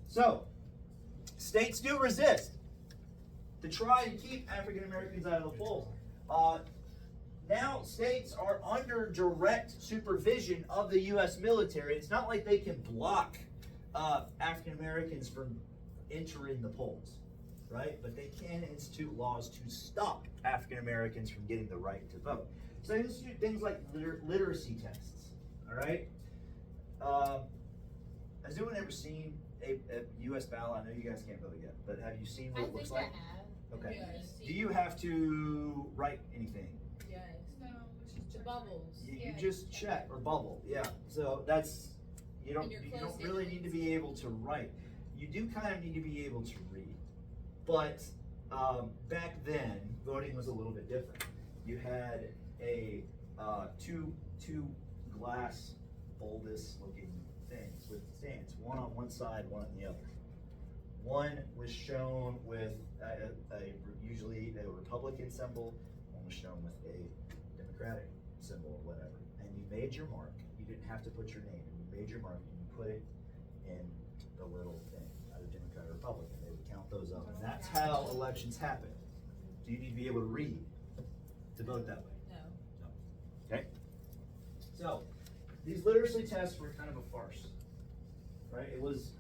So, states do resist to try and keep African Americans out of the polls. Now, states are under direct supervision of the U.S. military. It's not like they can block African Americans from entering the polls, right? But they can institute laws to stop African Americans from getting the right to vote. So they institute things like literacy tests, all right? Has anyone ever seen a U.S. ballot? I know you guys can't vote yet, but have you seen what it looks like? Okay. Yes. Do you have to write anything? Yes. No, the bubbles. You just check or bubble, yeah. So that's you don't really need to be able to write. You do kind of need to be able to read, but back then voting was a little bit different. You had a two glass bulbous looking things with stands, one on one side, one on the other. One was shown with usually a Republican symbol, one was shown with a Democratic symbol or whatever. And you made your mark. You didn't have to put your name in. You made your mark and you put it in the little thing, either Democrat or Republican. They would count those up. And that's how elections happen. Do you need to be able to read to vote that way? No. Okay? So, these literacy tests were kind of a farce. Right? It was,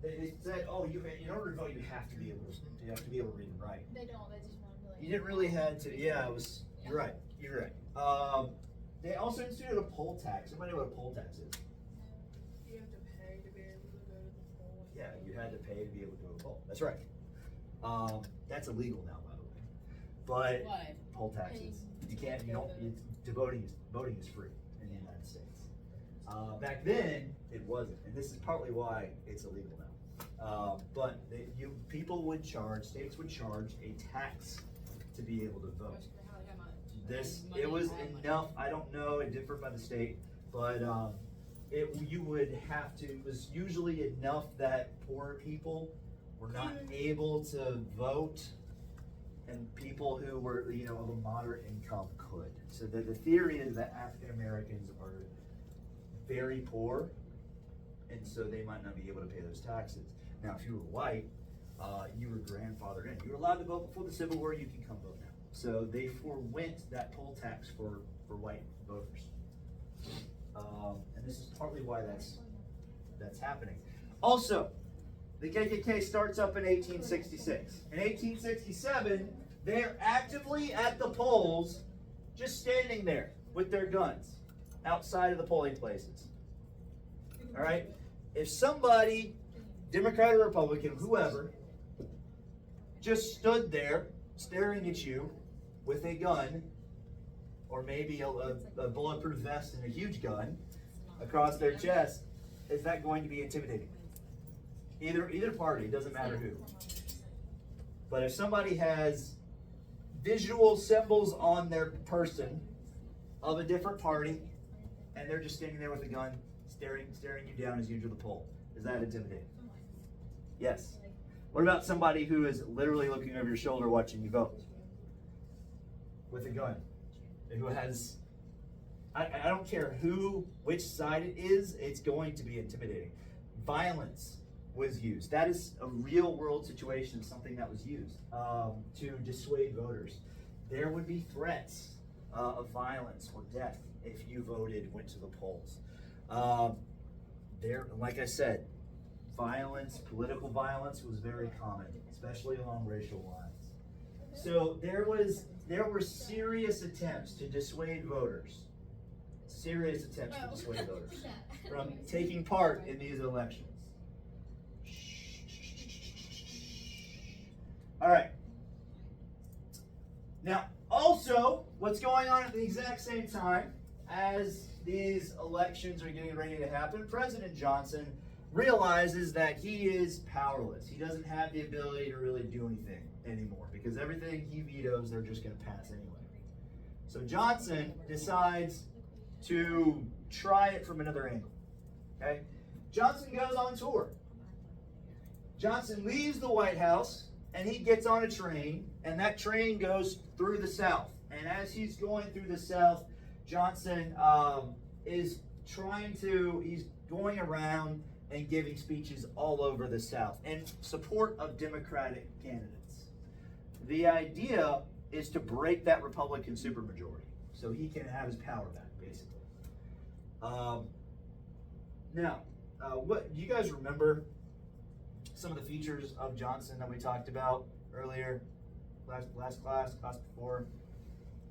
they said, oh, in order to vote, you have to be able to read and write. They don't. They just want to You didn't really have to. Yeah, it was. You're right. They also instituted a poll tax. Everybody know what a poll tax is? You have to pay to be able to go to the poll. Yeah, you had to pay to be able to go to a poll. That's right. That's illegal now, by the way. But What? poll taxes. You can't. You don't. Voting is free in the United States. Back then, it wasn't, and this is partly why it's illegal now. But people would charge, states would charge a tax to be able to vote. It was enough. I don't know. It differed by the state, but you would have to. It was usually enough that poor people were not able to vote, and people who were, of a moderate income could. So the theory is that African Americans are very poor, and so they might not be able to pay those taxes. Now, if you were white, you were grandfathered in. You were allowed to vote before the Civil War. You can come vote now. So they forwent that poll tax for white voters, and this is partly why that's happening. Also, the KKK starts up in 1866. In 1867, they're actively at the polls, just standing there with their guns outside of the polling places. All right? If somebody, Democrat or Republican, whoever, just stood there staring at you with a gun, or maybe a bulletproof vest and a huge gun across their chest, is that going to be intimidating? Either party, doesn't matter who. But if somebody has visual symbols on their person of a different party, and they're just standing there with a gun, staring you down as you enter the poll, is that intimidating? Yes. What about somebody who is literally looking over your shoulder watching you vote with a gun, who has, I don't care which side it is, it's going to be intimidating. Violence was used. That is a real world situation, something that was used to dissuade voters. There would be threats of violence or death if you went to the polls. Like I said, political violence was very common, especially along racial lines. So there were serious attempts to dissuade voters. From taking part in these elections. All right. Now, also, what's going on at the exact same time as these elections are getting ready to happen, President Johnson realizes that he is powerless. He doesn't have the ability to really do anything anymore because everything he vetoes, they're just going to pass anyway. So Johnson decides to try it from another angle. Okay? Johnson goes on tour. Johnson leaves the White House and he gets on a train, and that train goes through the South. And as he's going through the South, Johnson he's going around and giving speeches all over the South in support of Democratic candidates. The idea is to break that Republican supermajority so he can have his power back, basically. What do you guys remember some of the features of Johnson that we talked about earlier, last class before?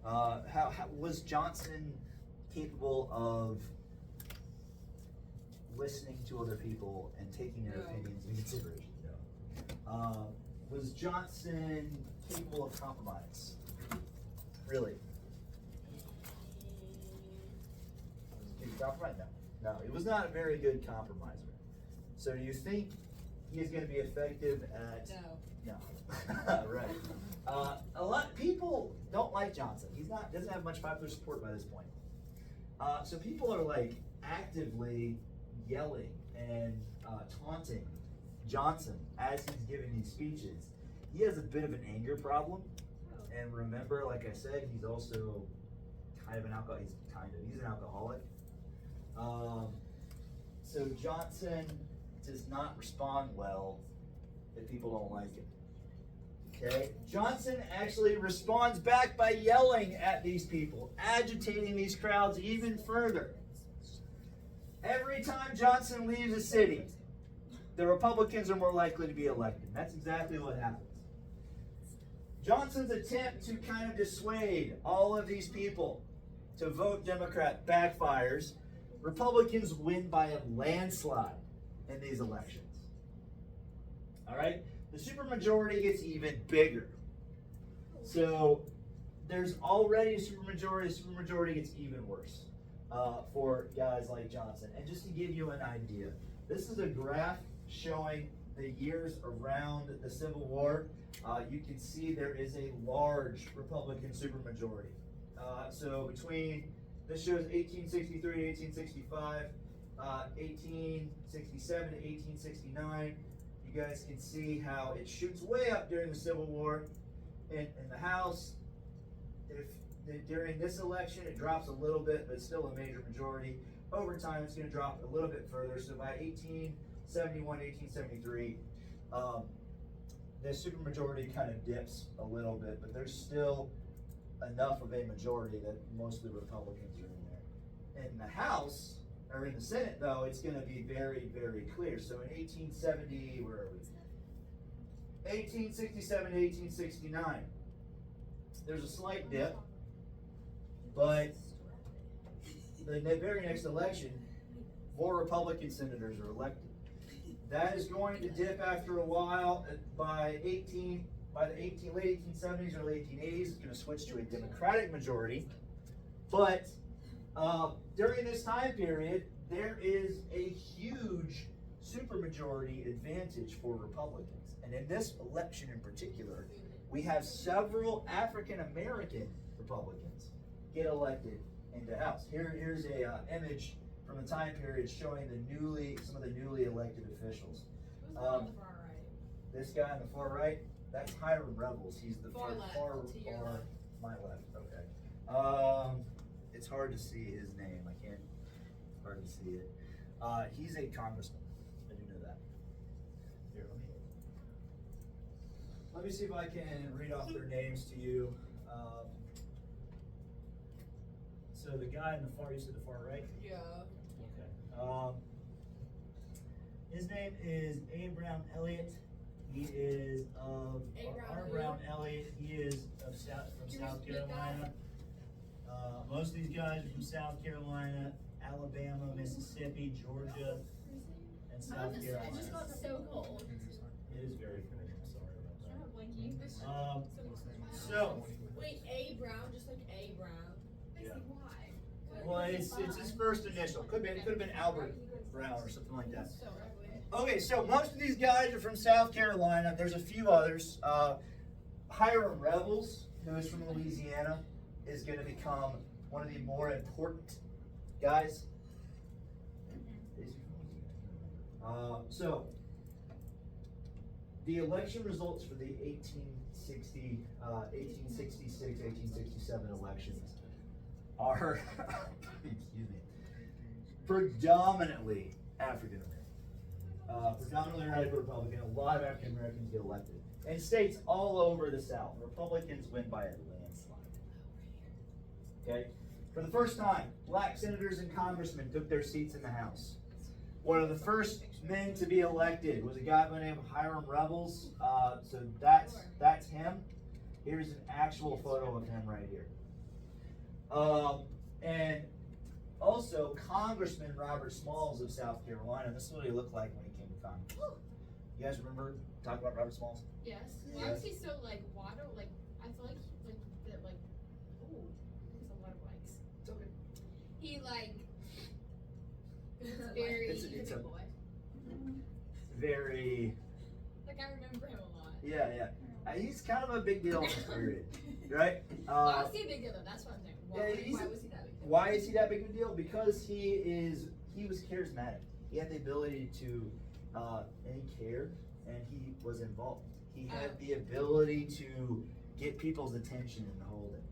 How was Johnson capable of listening to other people and taking their opinions into consideration? Was Johnson capable of compromise? Really? Did he compromise? No, he was not a very good compromiser. So do you think he's going to be effective at? No. Right. A lot of people don't like Johnson. Doesn't have much popular support by this point. So people are actively yelling and taunting Johnson as he's giving these speeches. He has a bit of an anger problem. And remember, like I said, he's also kind of an alcoholic. He's an alcoholic. So Johnson does not respond well if people don't like him. Okay? Johnson actually responds back by yelling at these people, agitating these crowds even further. Every time Johnson leaves a city, the Republicans are more likely to be elected. That's exactly what happens. Johnson's attempt to kind of dissuade all of these people to vote Democrat backfires. Republicans win by a landslide in these elections. All right? The supermajority gets even bigger. So there's already a supermajority. The supermajority gets even worse. for guys like Johnson. And just to give you an idea, this is a graph showing the years around the Civil War. You can see there is a large Republican supermajority. So between, this shows 1863 to 1865, 1867 to 1869. You guys can see how it shoots way up during the Civil War in the House. During this election, it drops a little bit, but it's still a major majority. Over time, it's going to drop a little bit further. So by 1871, 1873, the supermajority kind of dips a little bit, but there's still enough of a majority that most of the Republicans are in there. In the House, or in the Senate, though, it's going to be very, very clear. So in 1870, where are we? 1867 to 1869, there's a slight dip, but the very next election, more Republican senators are elected. That is going to dip after a while. By the late 1870s, early 1880s, it's going to switch to a Democratic majority. But during this time period, there is a huge supermajority advantage for Republicans. And in this election in particular, we have several African American Republicans get elected into House. Here's a image from the time period showing some of the newly elected officials. Who's the one on the far right? This guy on the far right, that's Hiram Revels. He's the Far left, far to your left. my left. Okay. It's hard to see his name. Hard to see it. He's a congressman. I do know that. Here, let me see if I can read off their names to you. So the guy in the far, you said the far right? Yeah. Okay. His name is A. Brown Elliott. He is of R. Brown Elliott. He is of from South Carolina. Most of these guys are from South Carolina, Alabama, Mississippi, Georgia, and South Carolina. It just got so cold. It is very cold. I'm sorry about that. Blinky. So. Wait, A. Brown, just like A. Brown. Yeah. Why? Well, it's his first initial. It could have been Albert Brown or something like that. Okay, so most of these guys are from South Carolina. There's a few others. Hiram Revels, who is from Louisiana, is going to become one of the more important guys. So, the election results for the 1866, 1867 elections are, excuse me, predominantly African American. Predominantly Republican. A lot of African Americans get elected. In states all over the South, Republicans win by a landslide. Okay? For the first time, black senators and congressmen took their seats in the House. One of the first men to be elected was a guy by the name of Hiram Revels. So that's him. Here's an actual photo of him right here. And also Congressman Robert Smalls of South Carolina. This is what he looked like when he came to Congress. You guys remember talking about Robert Smalls? Yes. Why was he so like water? Like I feel like ooh, there's a lot of likes. It's okay. He like very It's a big boy. Very. Like I remember him a lot. Yeah. He's kind of a big deal in this period, right? Why was he a big deal though? That's what I'm saying. Why was he that big deal? Why is he that big of a deal? Because he was charismatic. He had the ability to, and he cared, and he was involved. He had the ability to get people's attention and hold it.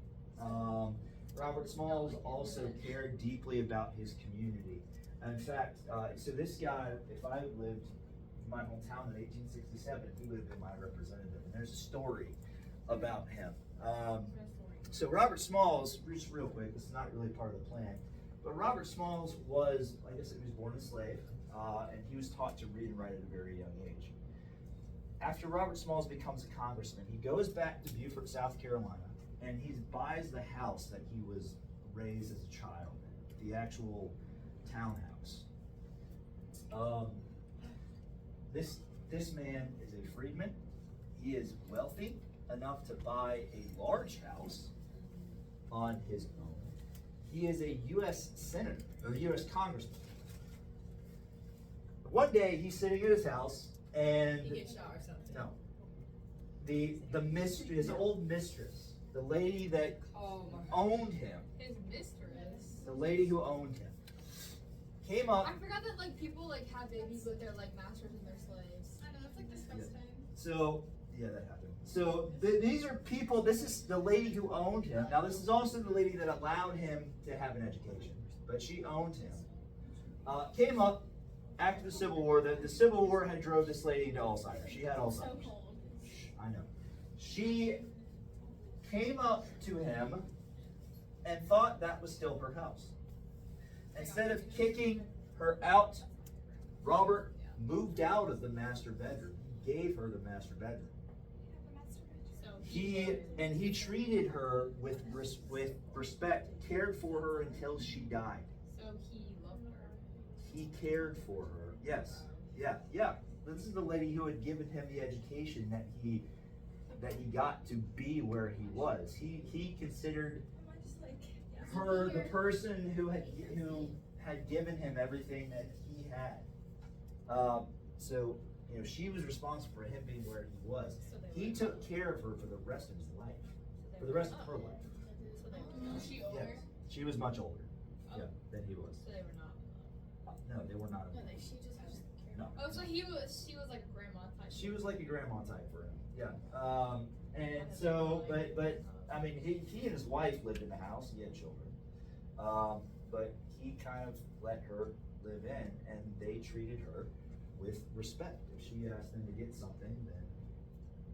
Robert Smalls also cared deeply about his community. In fact, so this guy, if I lived in my hometown in 1867, he would have been my representative. And there's a story about him. So Robert Smalls, just real quick, this is not really part of the plan, but Robert Smalls was, like I said, he was born a slave, and he was taught to read and write at a very young age. After Robert Smalls becomes a congressman, he goes back to Beaufort, South Carolina, and he buys the house that he was raised as a child, the actual townhouse. This man is a freedman. He is wealthy enough to buy a large house on his own. He is a U.S. senator, or U.S. congressman. One day, he's sitting at his house, and He gets shot or something. no, his old mistress, the lady that Oh my. owned him, His mistress. the lady who owned him, came up. I forgot that like people like have babies with their like masters and their slaves. I know, that's like disgusting. So, yeah, that happened. So, these are people, this is the lady who owned him. Now, this is also the lady that allowed him to have an education, but she owned him. Came up after the Civil War. The Civil War had drove this lady into Alzheimer's. She had Alzheimer's. So cold. I know. She came up to him and thought that was still her house. Instead of kicking her out, Robert moved out of the master bedroom. He gave her the master bedroom. So He treated her with respect, cared for her until she died. So he loved her. He cared for her. Yes. Yeah. This is the lady who had given him the education that he got to be where he was. He considered her the person who had given him everything that he had. So she was responsible for him being where he was. He took care of her for the rest of his life, for the rest of her life. Was she older? Yes, she was much older. Yeah, than he was. So they were not. No, they were not. No, she just has to care. No. Oh, so she was like a grandma type. She was like a grandma type for him. Yeah. And so, but I mean, he and his wife lived in the house. He had children. But he kind of let her live in, and they treated her with respect. If she asked them to get something, then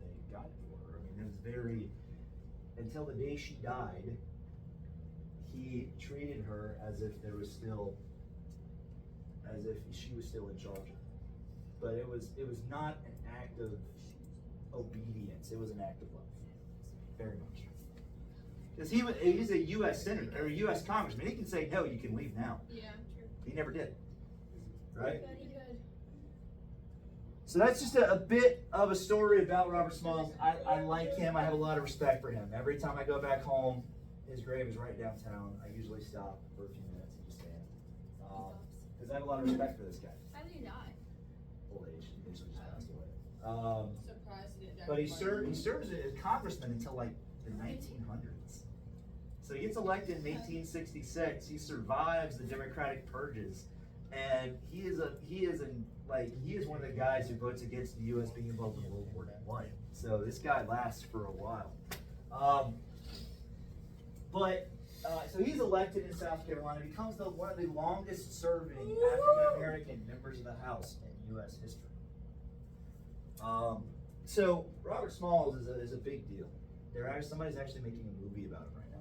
they got it for her. I mean, it was very, until the day she died, he treated her as if she was still in charge of him. But it was not an act of obedience. It was an act of love, very much. Because he's a U.S. senator or a U.S. congressman. He can say, no, you can leave now. Yeah, true. He never did, right? He could. So that's just a bit of a story about Robert Smalls. I like him. I have a lot of respect for him. Every time I go back home, his grave is right downtown. I usually stop for a few minutes and just stand. Because I have a lot of respect for this guy. How did he die? Old age. He basically just passed away. Surprised he didn't die. But he served as a congressman until like the 1900s. So he gets elected in 1866. He survives the Democratic purges, and he is one of the guys who votes against the U.S. being involved in World War I. So this guy lasts for a while. So he's elected in South Carolina, becomes one of the longest serving African American members of the House in U.S. history. So Robert Smalls is a big deal. Somebody's actually making a movie about him right now.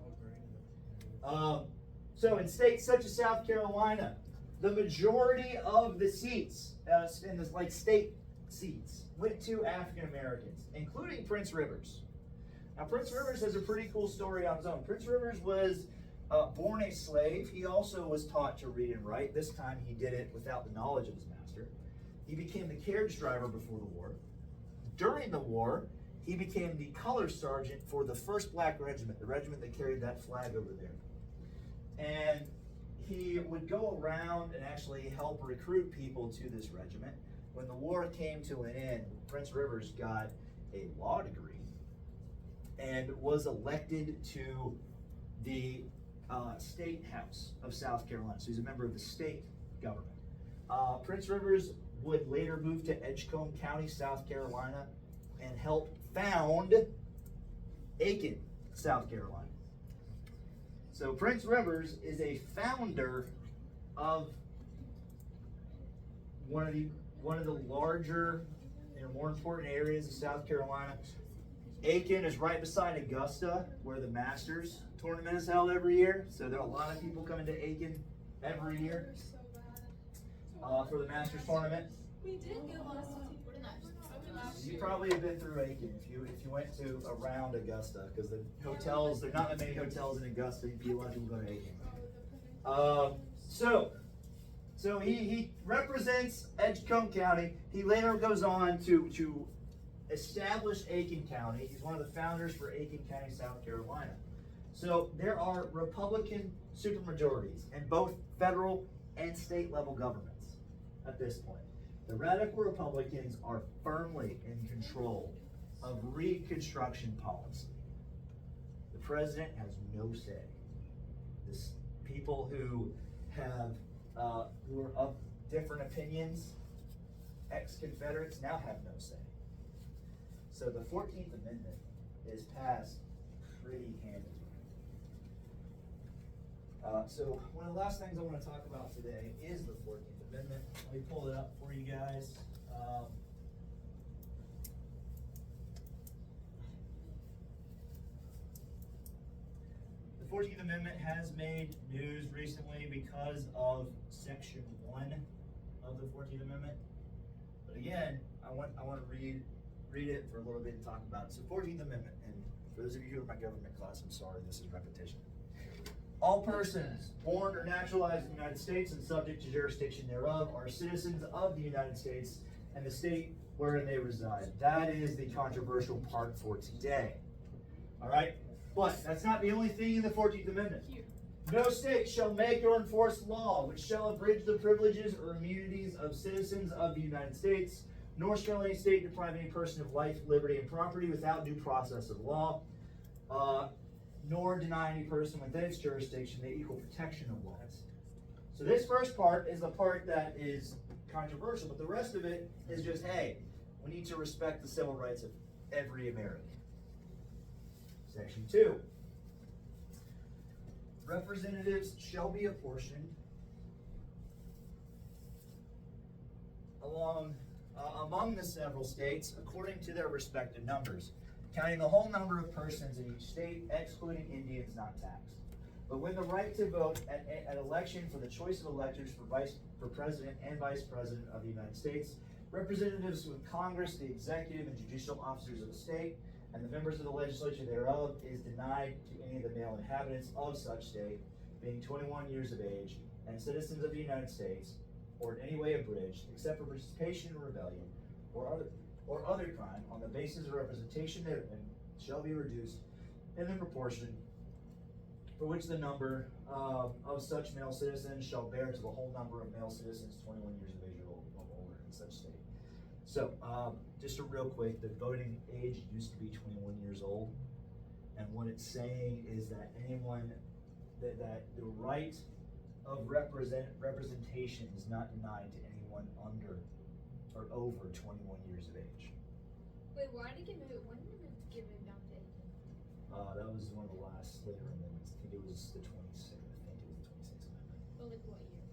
So in states such as South Carolina, the majority of the seats in this state seats went to African Americans, including Prince Rivers. Now Prince Rivers has a pretty cool story on his own. Prince Rivers was born a slave. He also was taught to read and write. This time he did it without the knowledge of his master. He became the carriage driver before the war. During the war, he became the color sergeant for the 1st Black Regiment, the regiment that carried that flag over there. And he would go around and actually help recruit people to this regiment. When the war came to an end, Prince Rivers got a law degree and was elected to the State House of South Carolina. So he's a member of the state government. Prince Rivers would later move to Edgecombe County, South Carolina, and help found Aiken, South Carolina. So Prince Rivers is a founder of one of the larger, more important areas of South Carolina. Aiken is right beside Augusta, where the Masters tournament is held every year. So there are a lot of people coming to Aiken every year for the Masters tournament. We did go last time. You probably have been through Aiken if you went to around Augusta, because the hotels, there are not that many hotels in Augusta. A lot of people go to Aiken. So he represents Edgecombe County. He later goes on to establish Aiken County. He's one of the founders for Aiken County, South Carolina. So there are Republican supermajorities in both federal and state level governments at this point. The radical Republicans are firmly in control of Reconstruction policy. The president has no say. This people who have who are of different opinions, ex-Confederates, now have no say. So the 14th Amendment is passed pretty handily. So one of the last things I want to talk about today is the 14th Amendment. Let me pull it up for you guys. The 14th Amendment has made news recently because of Section 1 of the 14th Amendment. But again, I want to read it for a little bit and talk about it. So 14th Amendment, and for those of you who are in my government class, I'm sorry, this is repetition. All persons born or naturalized in the United States and subject to jurisdiction thereof are citizens of the United States and the state wherein they reside. That is the controversial part for today. All right? But that's not the only thing in the 14th Amendment. No state shall make or enforce law which shall abridge the privileges or immunities of citizens of the United States, nor shall any state deprive any person of life, liberty, and property without due process of law, nor deny any person within its jurisdiction the equal protection of laws. So this first part is the part that is controversial, but the rest of it is just, hey, we need to respect the civil rights of every American. Section 2. Representatives shall be apportioned among the several states according to their respective numbers, counting the whole number of persons in each state, excluding Indians not taxed. But when the right to vote at election for the choice of electors for president and vice president of the United States, representatives with Congress, the executive and judicial officers of the state, and the members of the legislature thereof, is denied to any of the male inhabitants of such state, being 21 years of age, and citizens of the United States, or in any way abridged, except for participation in rebellion, or other crime, on the basis of representation therein, shall be reduced in the proportion for which the number of such male citizens shall bear to the whole number of male citizens 21 years of age or older in such state. So, just a real quick, the voting age used to be 21 years old, and what it's saying is that anyone, that the right of representation is not denied to anyone under or over 21 years of age. Wait, why did it when did it give it down to 18? That was one of the last later amendments. I think it was the 26th. I think it was the 26th amendment. But like what year?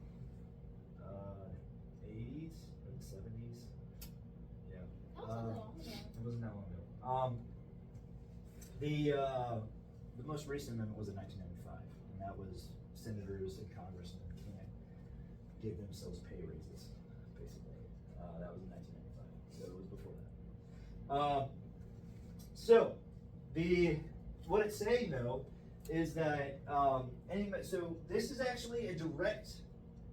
80s or the 70s. Yeah. That wasn't long ago. It wasn't that long ago. The most recent amendment was in 1995, and that was senators and congressmen can't give themselves pay raises, basically. That was in 1995, so it was before that. What it's saying though is that so this is actually a direct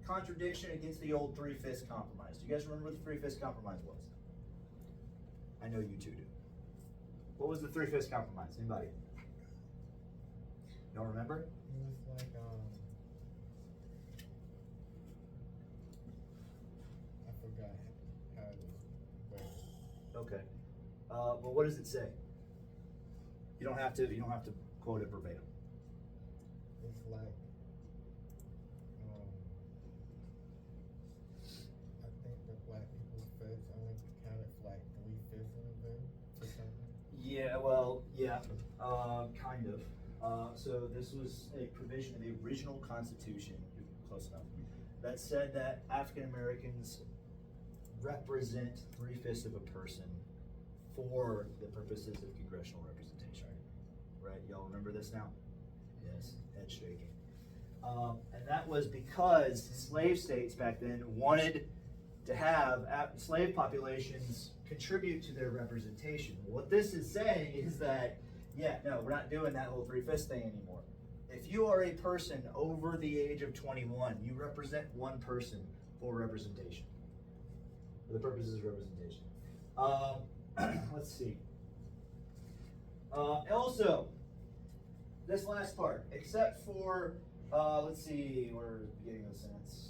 contradiction against the old Three-Fifths Compromise. Do you guys remember what the Three-Fifths Compromise was? I know you two do. What was the Three-Fifths Compromise? Anybody? Don't remember? It was like, I forgot how it was worded. Okay. Well, what does it say? You don't have to quote it verbatim. It's like, I think the black people's votes only counted for like 3/5 of the vote or something. Yeah, well, yeah, kind of. So this was a provision of the original Constitution, close enough, that said that African Americans represent 3/5 of a person for the purposes of congressional representation. Right? Y'all remember this now? Yes, head shaking. And that was because slave states back then wanted to have slave populations contribute to their representation. What this is saying is that, yeah, no, we're not doing that whole 3/5 thing anymore. If you are a person over the age of 21, you represent one person for representation, for the purposes of representation. Let's see. Also, this last part, except for Let's see, we're beginning of the sentence.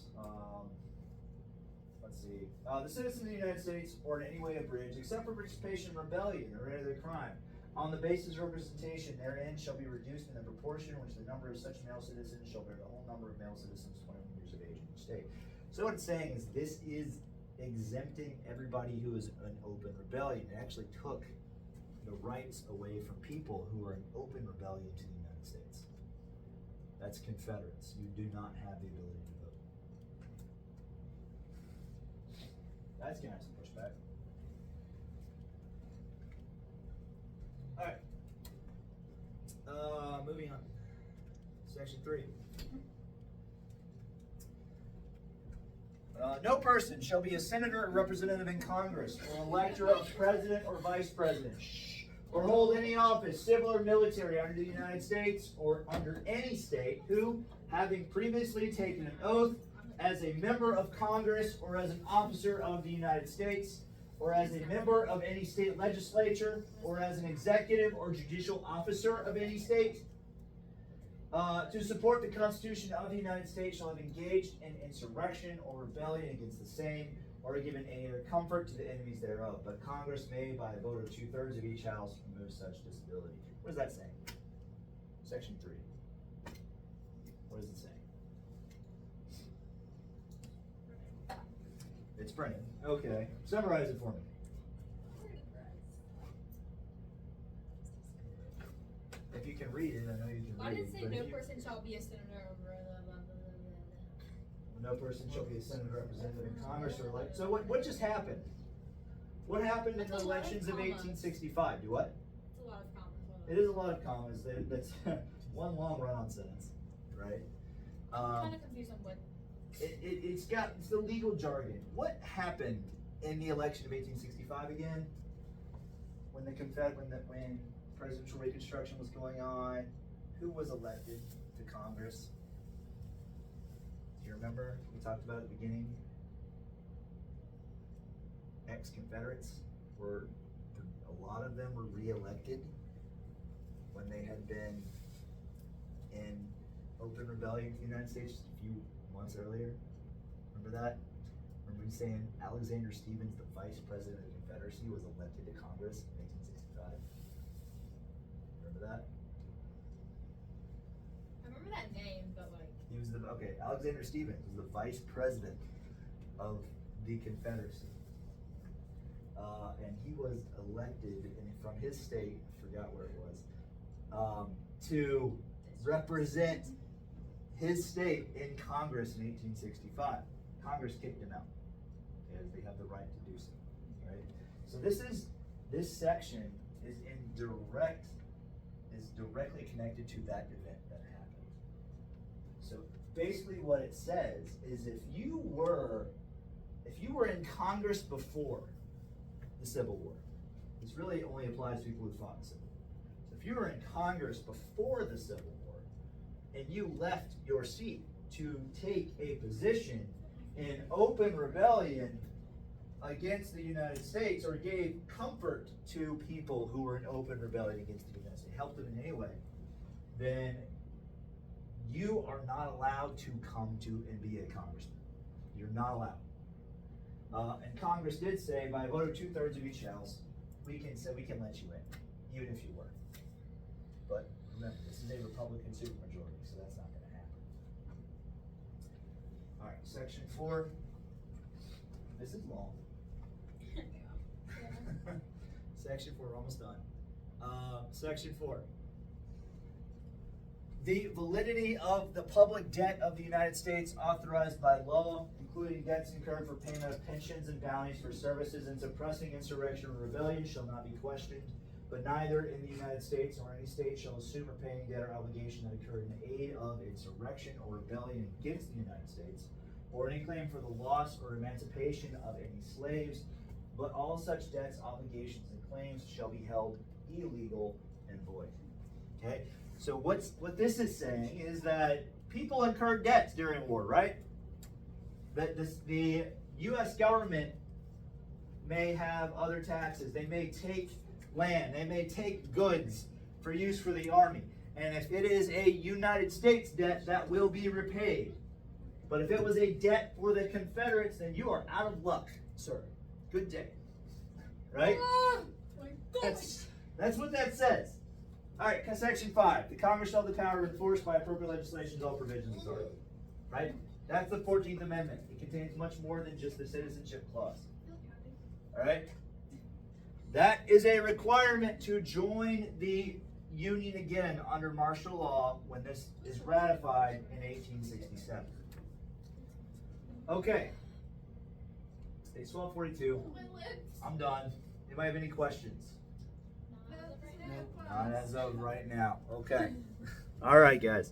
Let's see. The citizens of the United States or in any way abridged, except for participation in rebellion or any other crime, on the basis of representation therein shall be reduced in the proportion which the number of such male citizens shall bear the whole number of male citizens 21 years of age in each state. So what it's saying is this is exempting everybody who is an open rebellion. It actually took the rights away from people who are in open rebellion to the United States. That's Confederates. You do not have the ability to vote. That's gonna have some pushback. Alright. Moving on. Section 3. No person shall be a senator or representative in Congress, or elector of president or vice president, or hold any office, civil or military, under the United States or under any state, who, having previously taken an oath as a member of Congress or as an officer of the United States, or as a member of any state legislature, or as an executive or judicial officer of any state, to support the Constitution of the United States shall have engaged in insurrection or rebellion against the same, or given any other comfort to the enemies thereof. But Congress may, by a vote of 2/3 of each house, remove such disability. What does that say? Section 3. What does it say? It's printed. Okay. Summarize it for me. If you can read it, I know you can Why read did it it. say but no if you- person shall be a senator or blah, blah, blah, blah, blah, blah. No person shall be a senator, representative in Congress or elect. So what just happened? What happened in the That's a lot of elections of commas. 1865? Do what? It's a lot of comments. It is a lot of commas. That's one long run-on sentence, right? I'm kind of confused on what. It's the legal jargon. What happened in the election of 1865 again? When presidential Reconstruction was going on, who was elected to Congress? Do you remember? We talked about at the beginning. Ex-Confederates a lot of them were re-elected when they had been in open rebellion to the United States just a few months earlier. Remember that? Remember me saying Alexander Stephens, the vice president of the Confederacy, was elected to Congress in 1865? Remember that? I remember that name, but like. He was Alexander Stephens was the vice president of the Confederacy. And he was elected from his state, I forgot where it was, to represent his state in Congress in 1865. Congress kicked him out because they have the right to do so, right? So this section is directly connected to that event that happened. So basically what it says is if you were in Congress before the Civil War, this really only applies to people who fought in the Civil War. So if you were in Congress before the Civil War and you left your seat to take a position in open rebellion against the United States or gave comfort to people who were in open rebellion against the United States, helped them in any way, then you are not allowed to come to and be a congressman. You're not allowed. And Congress did say, by a vote of 2/3 of each house, we can let you in, even if you were. But remember, this is a Republican supermajority, so that's not going to happen. All right, section 4. This is long. Section 4, we're almost done. Section 4. The validity of the public debt of the United States authorized by law, including debts incurred for payment of pensions and bounties for services in suppressing insurrection or rebellion, shall not be questioned, but neither in the United States or any state shall assume or pay any debt or obligation that occurred in aid of insurrection or rebellion against the United States, or any claim for the loss or emancipation of any slaves, but all such debts, obligations, and claims shall be held illegal and void. Okay? So what this is saying is that people incurred debts during war, right? That the U.S. government may have other taxes. They may take land. They may take goods for use for the army. And if it is a United States debt, that will be repaid. But if it was a debt for the Confederates, then you are out of luck, sir. Good day. Right? That's what that says. All right, section 5. The Congress shall have the power to enforce by appropriate legislation all provisions of it. Right? That's the 14th Amendment. It contains much more than just the citizenship clause. All right? That is a requirement to join the Union again under martial law when this is ratified in 1867. Okay. It's 12:42. I'm done. Anybody have any questions? Not as of right now. Okay. All right, guys.